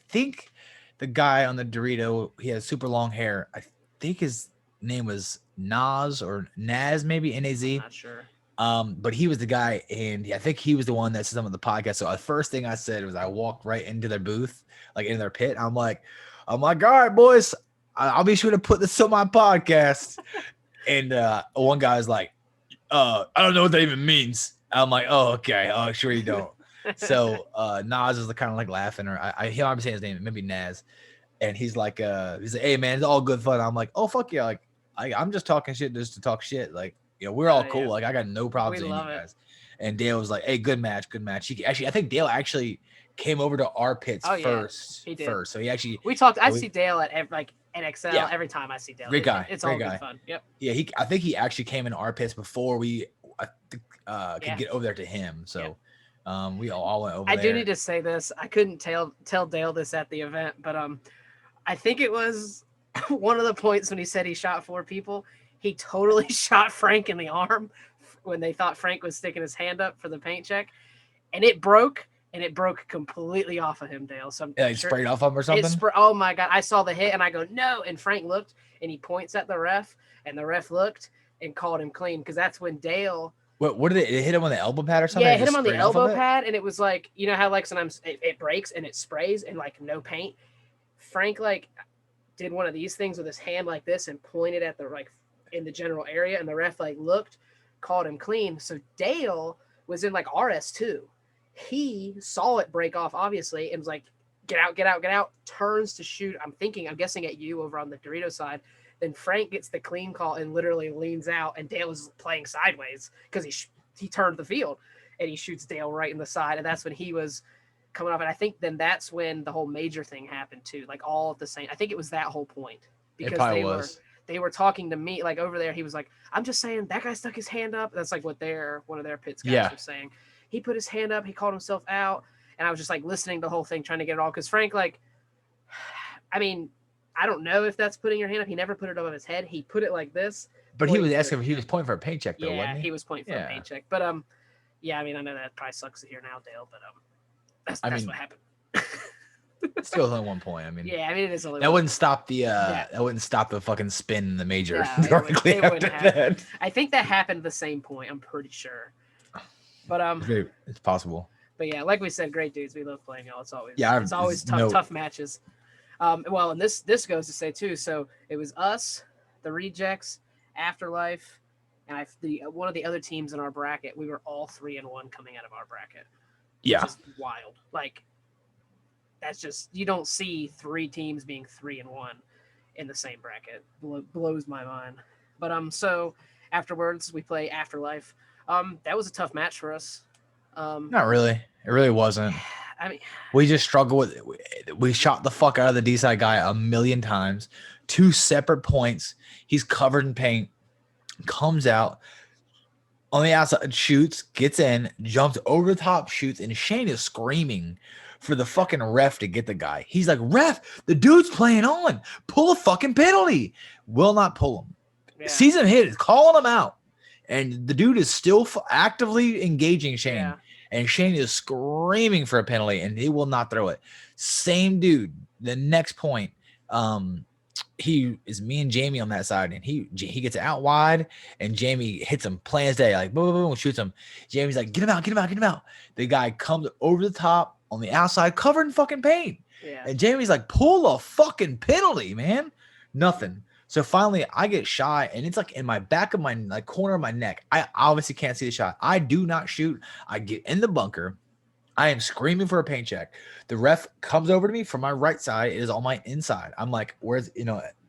think the guy on the Dorito, he has super long hair. I think his name was Naz maybe, N-A-Z. I'm not sure. But he was the guy, and I think he was the one that said something on the podcast. So the first thing I said was I walked right into their booth, like in their pit. I'm like, all right, boys, I'll be sure to put this on my podcast. And one guy was like, I don't know what that even means. I'm like, oh, okay. Oh, sure you don't. So Nas is kind of like laughing, or I'm saying his name, maybe Naz. And he's like, hey man, it's all good fun. I'm like, oh fuck yeah, like I'm just talking shit just to talk shit. Like, we're all cool. Yeah. Like I got no problems with you guys. And Dale was like, hey, good match. I think Dale actually came over to our pits first. He did. So he actually talked. I see Dale at NXL every time I see Dale. Great guy. It's all good fun. Yep. Yeah, I think he actually came in our pits before we could get over there to him. So we all went over there. I do need to say this. I couldn't tell Dale this at the event, but I think it was one of the points when he said he shot 4 people. He totally shot Frank in the arm when they thought Frank was sticking his hand up for the paint check, and it broke. and it broke completely off of him, Dale. So I'm Yeah, like sure sprayed off him or something. oh my god! I saw the hit and I go no, and Frank looked and he points at the ref, and the ref looked and called him clean because that's when Dale. What did it hit him on the elbow pad or something? Yeah, It hit him just on the sprayed off of elbow it? pad, and it was like you know how like sometimes it breaks and it sprays and like no paint. Frank like did one of these things with his hand like this and pointed at the like in the general area, and the ref like looked, called him clean. So Dale was in like RS2. He saw it break off obviously and was like, get out, get out, get out. Turns to shoot. I'm guessing at you over on the Dorito side. Then Frank gets the clean call and literally leans out, and Dale is playing sideways because he turned the field, and he shoots Dale right in the side, and that's when he was coming off. And I think then that's when the whole major thing happened too, like all at the same. I think it was that whole point It because probably was. they were talking to me like over there. He was like, "I'm just saying that guy stuck his hand up." That's like what one of their pits guys was saying. He put his hand up. He called himself out, and I was just like listening to the whole thing, trying to get it all. Because Frank, like, I mean, I don't know if that's putting your hand up. He never put it above his head. He put it like this. But he was asking. He was pointing for a paycheck though, Yeah, wasn't he? he was pointing for a paycheck. But yeah, I mean, I know that probably sucks to hear now, Dale. But that's what happened. Still only 1 point. I mean, yeah, I mean it is only. That wouldn't stop the that wouldn't stop the fucking spin in the major. Yeah, it wouldn't happen. I think that happened at the same point. I'm pretty sure. But it's possible. But yeah, like we said, great dudes. We love playing y'all. It's always it's always tough matches. Well, and this goes to say too. So it was us, the Rejects, Afterlife, and one of the other teams in our bracket. We were all 3-1 coming out of our bracket. Yeah, just wild. Like that's just you don't see 3 teams being 3-1 in the same bracket. Blows my mind. But so afterwards we play Afterlife. That was a tough match for us. Not really. It really wasn't. I mean, we just struggled with it. We shot the fuck out of the D-side guy a million times. 2 separate points. He's covered in paint. Comes out on the outside, shoots, gets in, jumps over the top, shoots, and Shane is screaming for the fucking ref to get the guy. He's like, "Ref, the dude's playing on. Pull a fucking penalty." Will not pull him. Yeah. Sees him hit, is calling him out. And the dude is still actively engaging Shane. Yeah. And Shane is screaming for a penalty, and he will not throw it. Same dude. The next point, he is me and Jamie on that side, and he gets out wide, and Jamie hits him plain as day, like boom, boom, boom, shoots him. Jamie's like, get him out, get him out, get him out. The guy comes over the top on the outside, covered in fucking paint. Yeah. And Jamie's like, pull a fucking penalty, man. Nothing. So finally, I get shot, and it's like in my back of my like corner of my neck. I obviously can't see the shot. I do not shoot. I get in the bunker. I am screaming for a paint check. The ref comes over to me from my right side. It is on my inside. I'm like, where's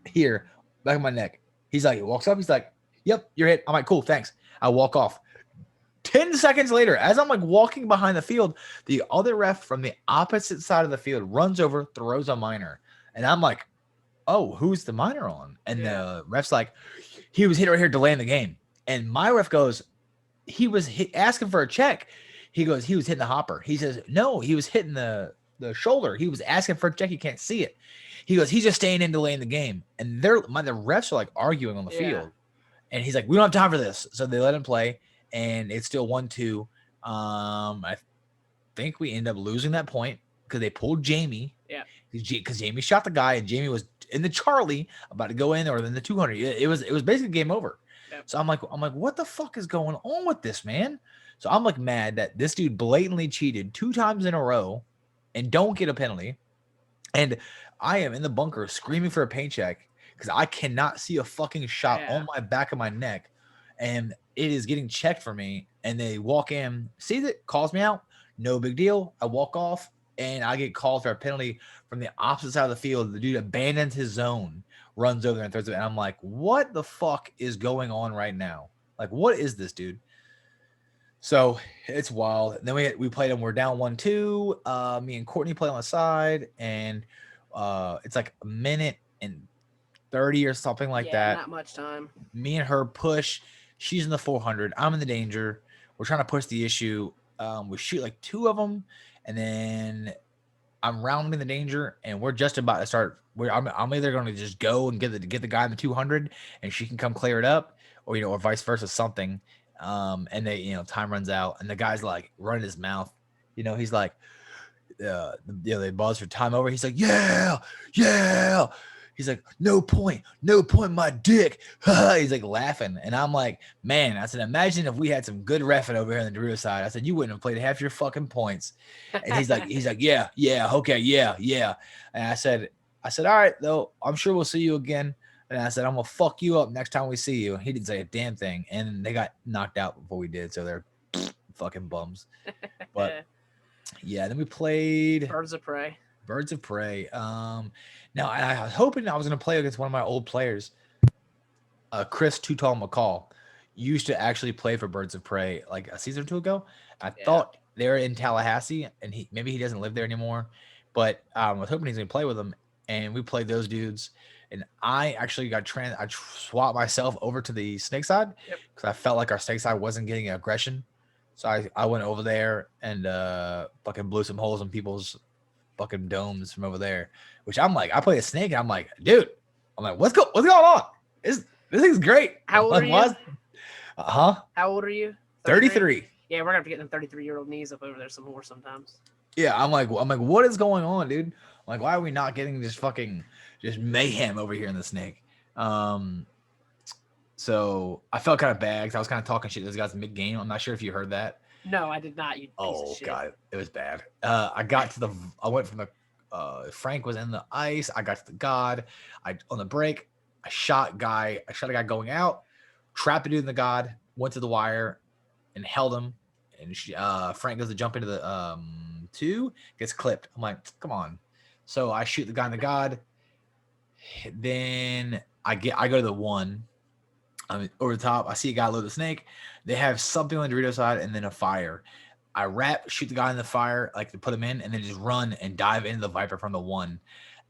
here, back of my neck. He's like, he walks up. He's like, yep, you're hit. I'm like, cool, thanks. I walk off. 10 seconds later, as I'm like walking behind the field, the other ref from the opposite side of the field runs over, throws a minor, and I'm like, oh, who's the minor on? And the ref's like, he was hit right here delaying the game. And my ref goes, he was asking for a check. He goes, he was hitting the hopper. He says, no, he was hitting the shoulder. He was asking for a check. You can't see it. He goes, he's just staying in delaying the game. And the refs are like arguing on the field. And he's like, we don't have time for this. So they let him play. And it's still 1-2. I think we end up losing that point because they pulled Jamie. Yeah. Because Jamie shot the guy, and Jamie was in the Charlie about to go in, or in the 200. It was basically game over. Yep. So I'm like, what the fuck is going on with this, man? So I'm like mad that this dude blatantly cheated 2 times in a row and don't get a penalty. And I am in the bunker screaming for a paint check because I cannot see a fucking shot on my back of my neck. And it is getting checked for me. And they walk in, sees it, calls me out. No big deal. I walk off, and I get called for a penalty from the opposite side of the field. The dude abandons his zone, runs over there and throws it. And I'm like, what the fuck is going on right now? Like, what is this, dude? So it's wild. And then we played them. We're down 1-2. Me and Courtney play on the side, and it's like a minute and 30 or something like that. Not much time. Me and her push. She's in the 400. I'm in the danger. We're trying to push the issue. We shoot like 2 of them, and then I'm rounding the danger, and we're just about to start. I'm either going to just go and get the guy in the 200, and she can come clear it up, or or vice versa, something. And they time runs out, and the guy's like running his mouth, He's like, they buzz for time over. He's like, yeah, yeah. He's like, no point, my dick. He's like laughing, and I'm like, man. I said, imagine if we had some good reffing over here on the Dorito side. I said, you wouldn't have played half your fucking points. And he's like, yeah, okay, yeah. And I said, all right, though. I'm sure we'll see you again. And I said, I'm gonna fuck you up next time we see you. He didn't say a damn thing, and they got knocked out before we did, so they're fucking bums. But yeah, then we played Birds of Prey. Now I was hoping I was gonna play against one of my old players, Chris Too Tall McCall. Used to actually play for Birds of Prey like a season or two ago. I thought they were in Tallahassee, and maybe he doesn't live there anymore. But I was hoping he's gonna play with them, and we played those dudes. And I actually I swapped myself over to the snake side because I felt like our snake side wasn't getting aggression. So I went over there and fucking blew some holes in people's fucking domes from over there. Which I'm like, I play a snake and I'm like, dude, what's going on? This thing's great. How old are you? How old are you? 33. Yeah, we're gonna have to get them 33-year-old knees up over there some more sometimes. Yeah, I'm like, what is going on, dude? I'm like, why are we not getting this fucking just mayhem over here in the snake? So I felt kind of bad because I was kind of talking shit to those guys mid game. I'm not sure if you heard that. No, I did not. You piece of shit. God, it was bad. I went from the Frank was in the ice. I got to the God. On the break, I shot a guy going out, trapped a dude in the God, went to the wire, and held him. And Frank goes to jump into the 2, gets clipped. I'm like, come on. So I shoot the guy in the God. Then I go to the 1. Over the top. I see a guy load the snake. They have something on the Dorito side and then a fire. I shoot the guy in the fire, like to put him in, and then just run and dive into the Viper from the 1.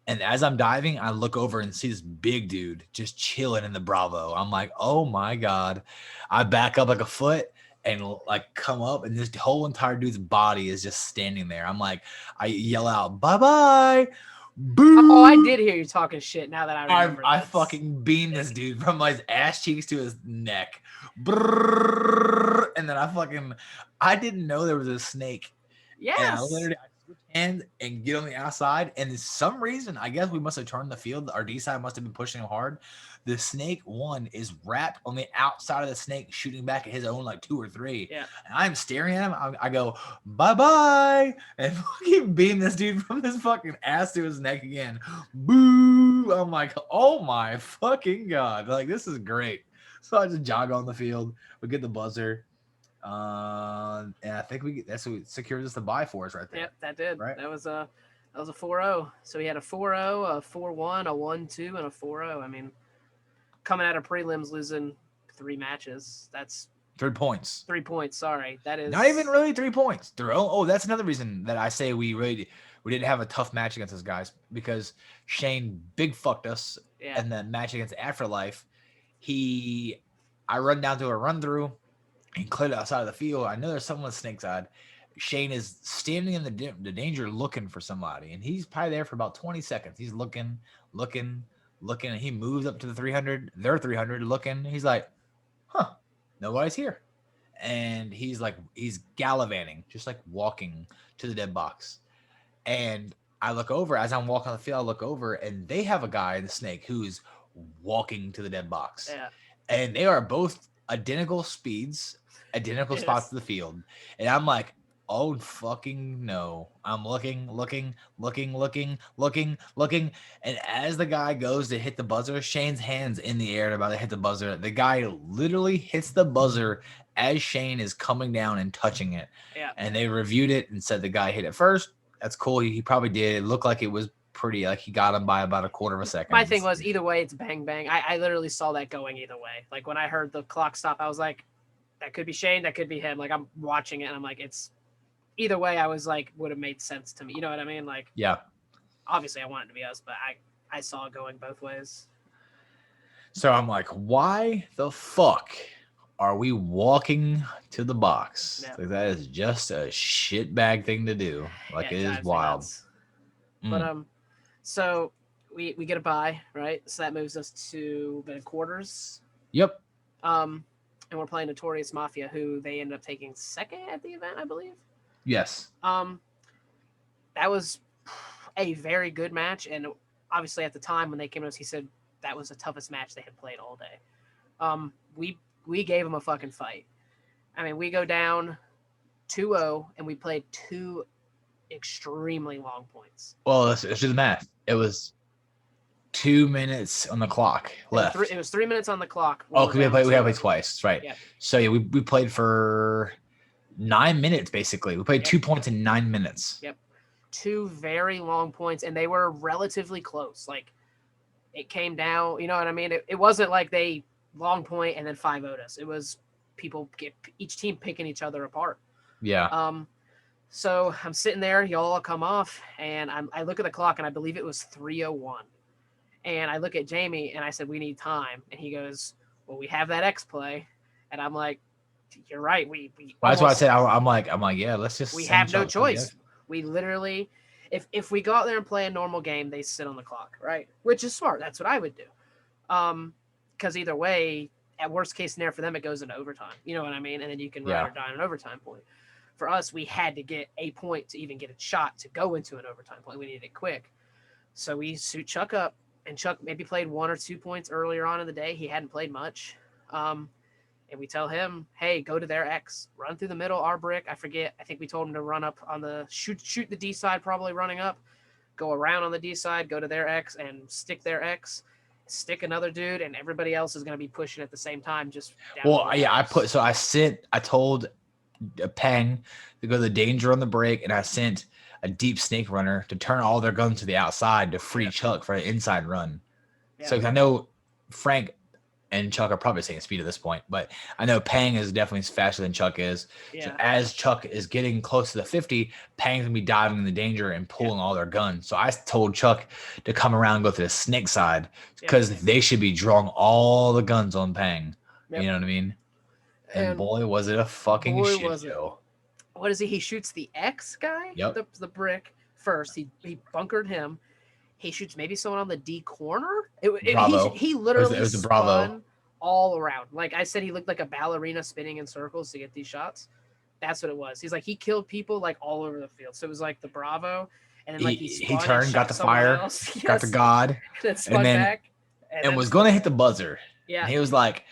And as I'm diving, I look over and see this big dude just chilling in the Bravo. I'm like, oh my God. I back up like a foot and like come up, and this whole entire dude's body is just standing there. I'm like, I yell out, bye-bye. Boom. Oh, I did hear you talking shit. Now that I remember, I fucking beamed this dude from his ass cheeks to his neck. Brrr, and then I didn't know there was a snake. Yes. And I switch hands and get on the outside. And for some reason, I guess we must have turned the field. Our D side must have been pushing him hard. The snake 1 is wrapped on the outside of the snake, shooting back at his own like 2 or 3. Yeah. And I'm staring at him. I go, bye-bye. And fucking beam this dude from his fucking ass to his neck again. Boo. I'm like, oh my fucking God. Like, this is great. So I just jog on the field. We get the buzzer. And I think that's what secures us the bye for us right there. Yep, that did. Right? That was a 4-0. So we had a 4-0, a 4-1, a 1-2, and a 4-0. I mean, coming out of prelims losing 3 matches. That's 3 points. 3 points. Sorry, that is not even really 3 points. That's another reason that I say we didn't have a tough match against those guys, because Shane big fucked us in that match against Afterlife. I run down to a run through and cleared outside of the field. I know there's someone with snake side. Shane is standing in the danger looking for somebody, and he's probably there for about 20 seconds. He's looking, and he moves up to the 300. They're 300 looking. He's like, huh, nobody's here. And he's gallivanting, just like walking to the dead box. And I look over, as I'm walking on the field, I look over, and they have a guy in the snake who's walking to the dead box. Yeah. And they are both identical speeds, identical spots to the field. And I'm like, oh fucking no. I'm looking. And as the guy goes to hit the buzzer, Shane's hands in the air about to hit the buzzer. The guy literally hits the buzzer as Shane is coming down and touching it. Yeah. And they reviewed it and said the guy hit it first. That's cool. He probably did. It looked like it was pretty, like he got him by about a quarter of a second. My thing was, either way, it's bang, bang. I literally saw that going either way. Like, when I heard the clock stop, I was like, that could be Shane, that could be him. Like, I'm watching it, and I'm like, it's either way. I was like, would have made sense to me. You know what I mean? Like, yeah. Obviously, I want it to be us, but I saw it going both ways. So I'm like, why the fuck are we walking to the box? Yeah. Like, that is just a shitbag thing to do. Like, it is wild. But so we get a bye, right? So that moves us to the quarters. Yep. And we're playing Notorious Mafia, who they ended up taking second at the event, I believe. Yes. That was a very good match, and obviously at the time when they came to us, he said that was the toughest match they had played all day. We gave them a fucking fight. I mean, we go down 2-0, and we played 2 extremely long points. Well, let's do the math. It was 2 minutes on the clock left. It was 3 minutes on the clock. Oh, we have played twice, right? Yeah. So yeah, we played for 9 minutes basically. We played 2 points in 9 minutes. Yep. 2 very long points, and they were relatively close. Like, it came down, you know what I mean? It wasn't like they long point and then 5-0'd us. It was people each team picking each other apart. Yeah. So I'm sitting there, y'all come off, and I look at the clock, and I believe it was 3:01. And I look at Jamie, and I said, we need time. And he goes, well, we have that X play. And I'm like, you're right. Well, that's why I said, I'm like, yeah, let's just. We have no choice. We literally, if we go out there and play a normal game, they sit on the clock, right? Which is smart. That's what I would do. Because either way, at worst case scenario for them, it goes into overtime. You know what I mean? And then you can ride or die on an overtime point. For us, we had to get a point to even get a shot to go into an overtime point. We needed it quick. So we suit Chuck up, and Chuck maybe played 1 or 2 points earlier on in the day. He hadn't played much. And we tell him, hey, go to their X, run through the middle, our brick. I forget. I think we told him to run up on the shoot the D side, probably running up, go around on the D side, go to their X and stick their X, stick another dude, and everybody else is going to be pushing at the same time. Just I told Peng to go to the danger on the break, and I sent a deep snake runner to turn all their guns to the outside to free Chuck for an inside run. Yeah. So I know Frank and Chuck are probably saying speed at this point, but I know Peng is definitely faster than Chuck is. Yeah. So as Chuck is getting close to the 50, Peng's gonna be diving in the danger and pulling all their guns. So I told Chuck to come around and go to the snake side because they should be drawing all the guns on Peng. Yep. You know what I mean? And boy, was it a fucking shit show. What is he? He shoots the X guy, the brick first. He bunkered him. He shoots maybe someone on the D corner. He literally was the Bravo all around. Like I said, he looked like a ballerina spinning in circles to get these shots. That's what it was. He's like, he killed people like all over the field. So it was like the Bravo, and then like he turned, got the fire, got the God, and then spun back, and was going to hit the buzzer. Yeah, and he was like,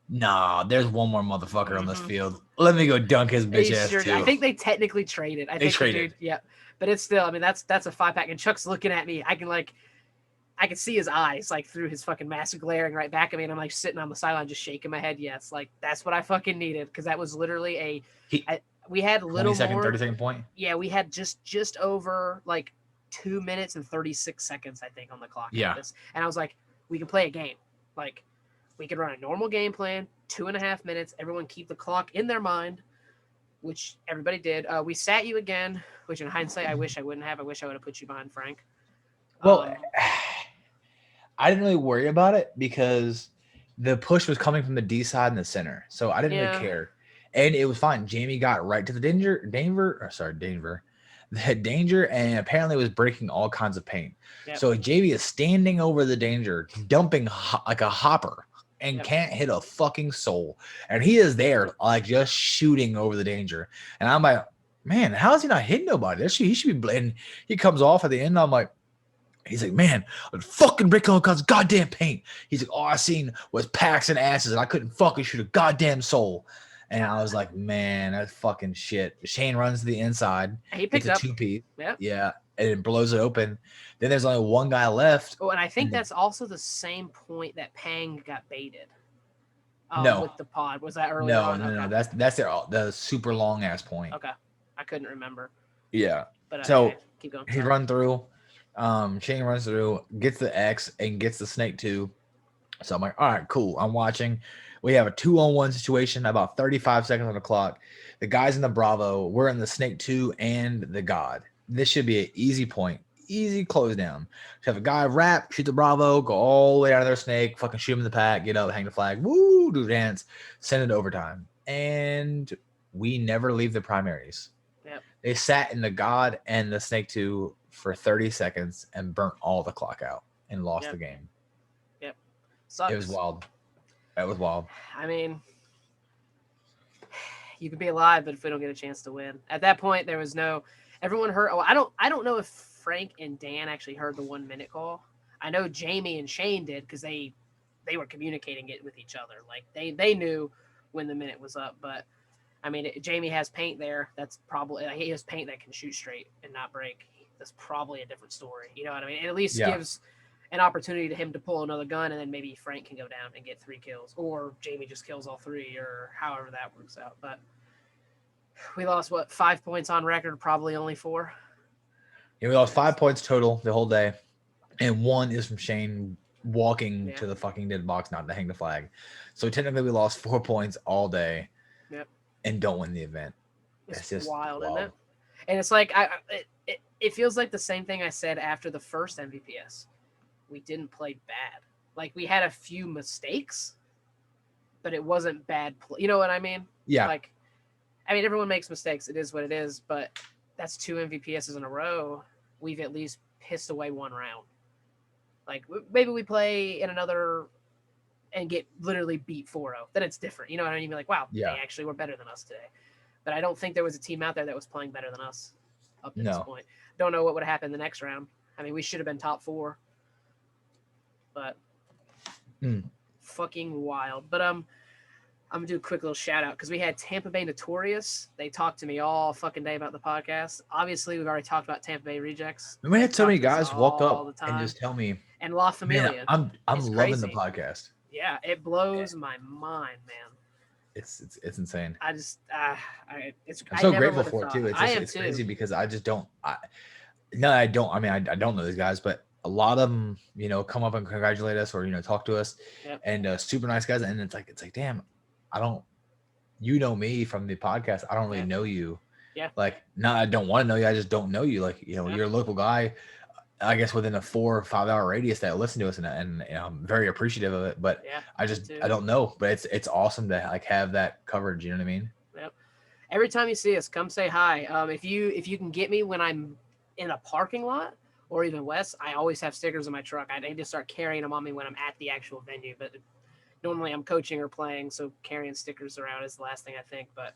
nah, there's one more motherfucker on this field. Let me go dunk his bitch ass too. I think they technically traded. They traded. Yeah. But it's still, I mean, that's a 5-pack. And Chuck's looking at me. I can see his eyes like through his fucking mask glaring right back at me. And I'm like sitting on the sideline just shaking my head. Yes, like that's what I fucking needed. Because that was literally we had a little 30-second point. Yeah, we had just over like 2 minutes and 36 seconds, I think, on the clock. Yeah. And I was like, we can play a game. Like, we could run a normal game plan, 2.5 minutes. Everyone keep the clock in their mind, which everybody did. We sat you again, which in hindsight, I wish I wouldn't have. I wish I would have put you behind Frank. Well, I didn't really worry about it because the push was coming from the D side and the center. So I didn't really care. And it was fine. Jamie got right to the danger, and apparently was breaking all kinds of paint. Yep. So Jamie is standing over the danger, dumping like a hopper. And can't hit a fucking soul. And he is there, like, just shooting over the danger. And I'm like, man, how is he not hitting nobody? He should be blading. He comes off at the end. I'm like, he's like, man, I'm fucking breaking all kinds of goddamn paint. He's like, all I seen was packs and asses, and I couldn't fucking shoot a goddamn soul. And I was like, man, that's fucking shit. Shane runs to the inside. He picks up 2P. Yeah. And it blows it open. Then there's only one guy left. Oh, and I think that's also the same point that Peng got baited. No. With the pod. Was that earlier on? No. That's the super long ass point. Okay. I couldn't remember. Yeah. But so keep going. He run through. Shane runs through, gets the X and gets the snake too. So I'm like, all right, cool. I'm watching. We have a 2-on-1 situation, about 35 seconds on the clock. The guys in the Bravo, we're in the snake 2 and the God. This should be an easy point. Easy close down. Have a guy wrap, shoot the Bravo, go all the way out of their snake, fucking shoot him in the pack, get up, hang the flag, woo, do dance, send it to overtime. And we never leave the primaries. Yep. They sat in the God and the snake 2 for 30 seconds and burnt all the clock out and lost the game. Yep. Sucks. It was wild. That was wild. I mean, you could be alive, but if we don't get a chance to win, at that point there was no. Everyone heard. Oh, I don't know if Frank and Dan actually heard the 1 minute call. I know Jamie and Shane did because they were communicating it with each other. Like they knew when the minute was up. But I mean, Jamie has paint there. That's probably he has paint that can shoot straight and not break. That's probably a different story. You know what I mean? It at least gives an opportunity to him to pull another gun, and then maybe Frank can go down and get 3 kills, or Jamie just kills all 3, or however that works out. But we lost 5 points on record, probably only 4. Yeah, we lost 5 points total the whole day, and 1 is from Shane walking to the fucking dead box not to hang the flag. So technically, we lost 4 points all day. Yep. And don't win the event. It's just wild, isn't it? And it's like it feels like the same thing I said after the first MVPS. We didn't play bad. Like we had a few mistakes, but it wasn't bad play. You know what I mean? Yeah. Like, I mean, everyone makes mistakes. It is what it is. But that's 2 MVPSs in a row. We've at least pissed away 1 round. Like maybe we play in another and get literally beat 4-0. Then it's different. You know what I mean? You're like, wow, they actually were better than us today. But I don't think there was a team out there that was playing better than us up to this point. Don't know what would have happened the next round. I mean, we should have been top 4. But fucking wild. But I'm gonna do a quick little shout out because we had Tampa Bay Notorious. They talked to me all fucking day about the podcast. Obviously, we've already talked about Tampa Bay Rejects. We had so many guys walk up and just tell me. And La Familia. Man, I'm loving the podcast. Yeah, it blows my mind, man. It's insane. I just I'm so grateful for it too. It's crazy because I just don't. I don't. I mean, I don't know these guys, but a lot of them, you know, come up and congratulate us or talk to us, and super nice guys. And it's like, damn, I don't. You know me from the podcast. I don't really know you. Yeah. Like, no, I don't want to know you. I just don't know you. Like, you're a local guy. I guess within a 4 or 5 hour radius that listen to us, and I'm very appreciative of it. But I don't know. But it's awesome to like have that coverage. You know what I mean? Yep. Every time you see us, come say hi. If you can get me when I'm in a parking lot or even West, I always have stickers in my truck. I need to start carrying them on me when I'm at the actual venue. But normally I'm coaching or playing, so carrying stickers around is the last thing I think. But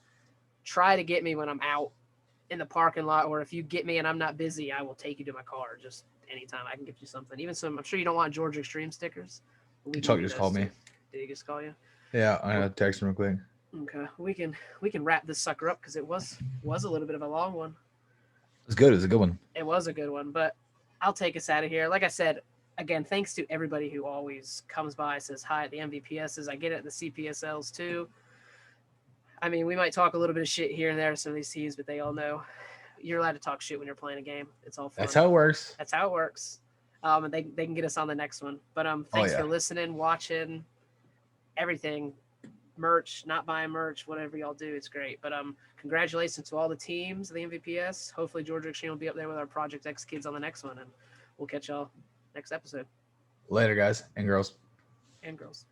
try to get me when I'm out in the parking lot, or if you get me and I'm not busy, I will take you to my car. Just anytime I can get you something. Even some, I'm sure you don't want Georgia Extreme stickers. Chuck just called me. Did he just call you? Yeah, I gotta text him real quick. Okay, we can wrap this sucker up because it was a little bit of a long one. It was good. It was a good one. It was a good one, but I'll take us out of here. Like I said, again, thanks to everybody who always comes by, says hi at the MVPSs. I get it at the CPSLs too. I mean, we might talk a little bit of shit here and there to some of these teams, but they all know you're allowed to talk shit when you're playing a game. It's all fun. That's how it works. That's how it works. And they can get us on the next one. But thanks for listening, watching, everything. Merch, not buying merch, whatever y'all do, it's great. But congratulations to all the teams of the MVPS. Hopefully Georgia Extreme will be up there with our Project X kids on the next one, and we'll catch y'all next episode. Later, guys and girls. And girls.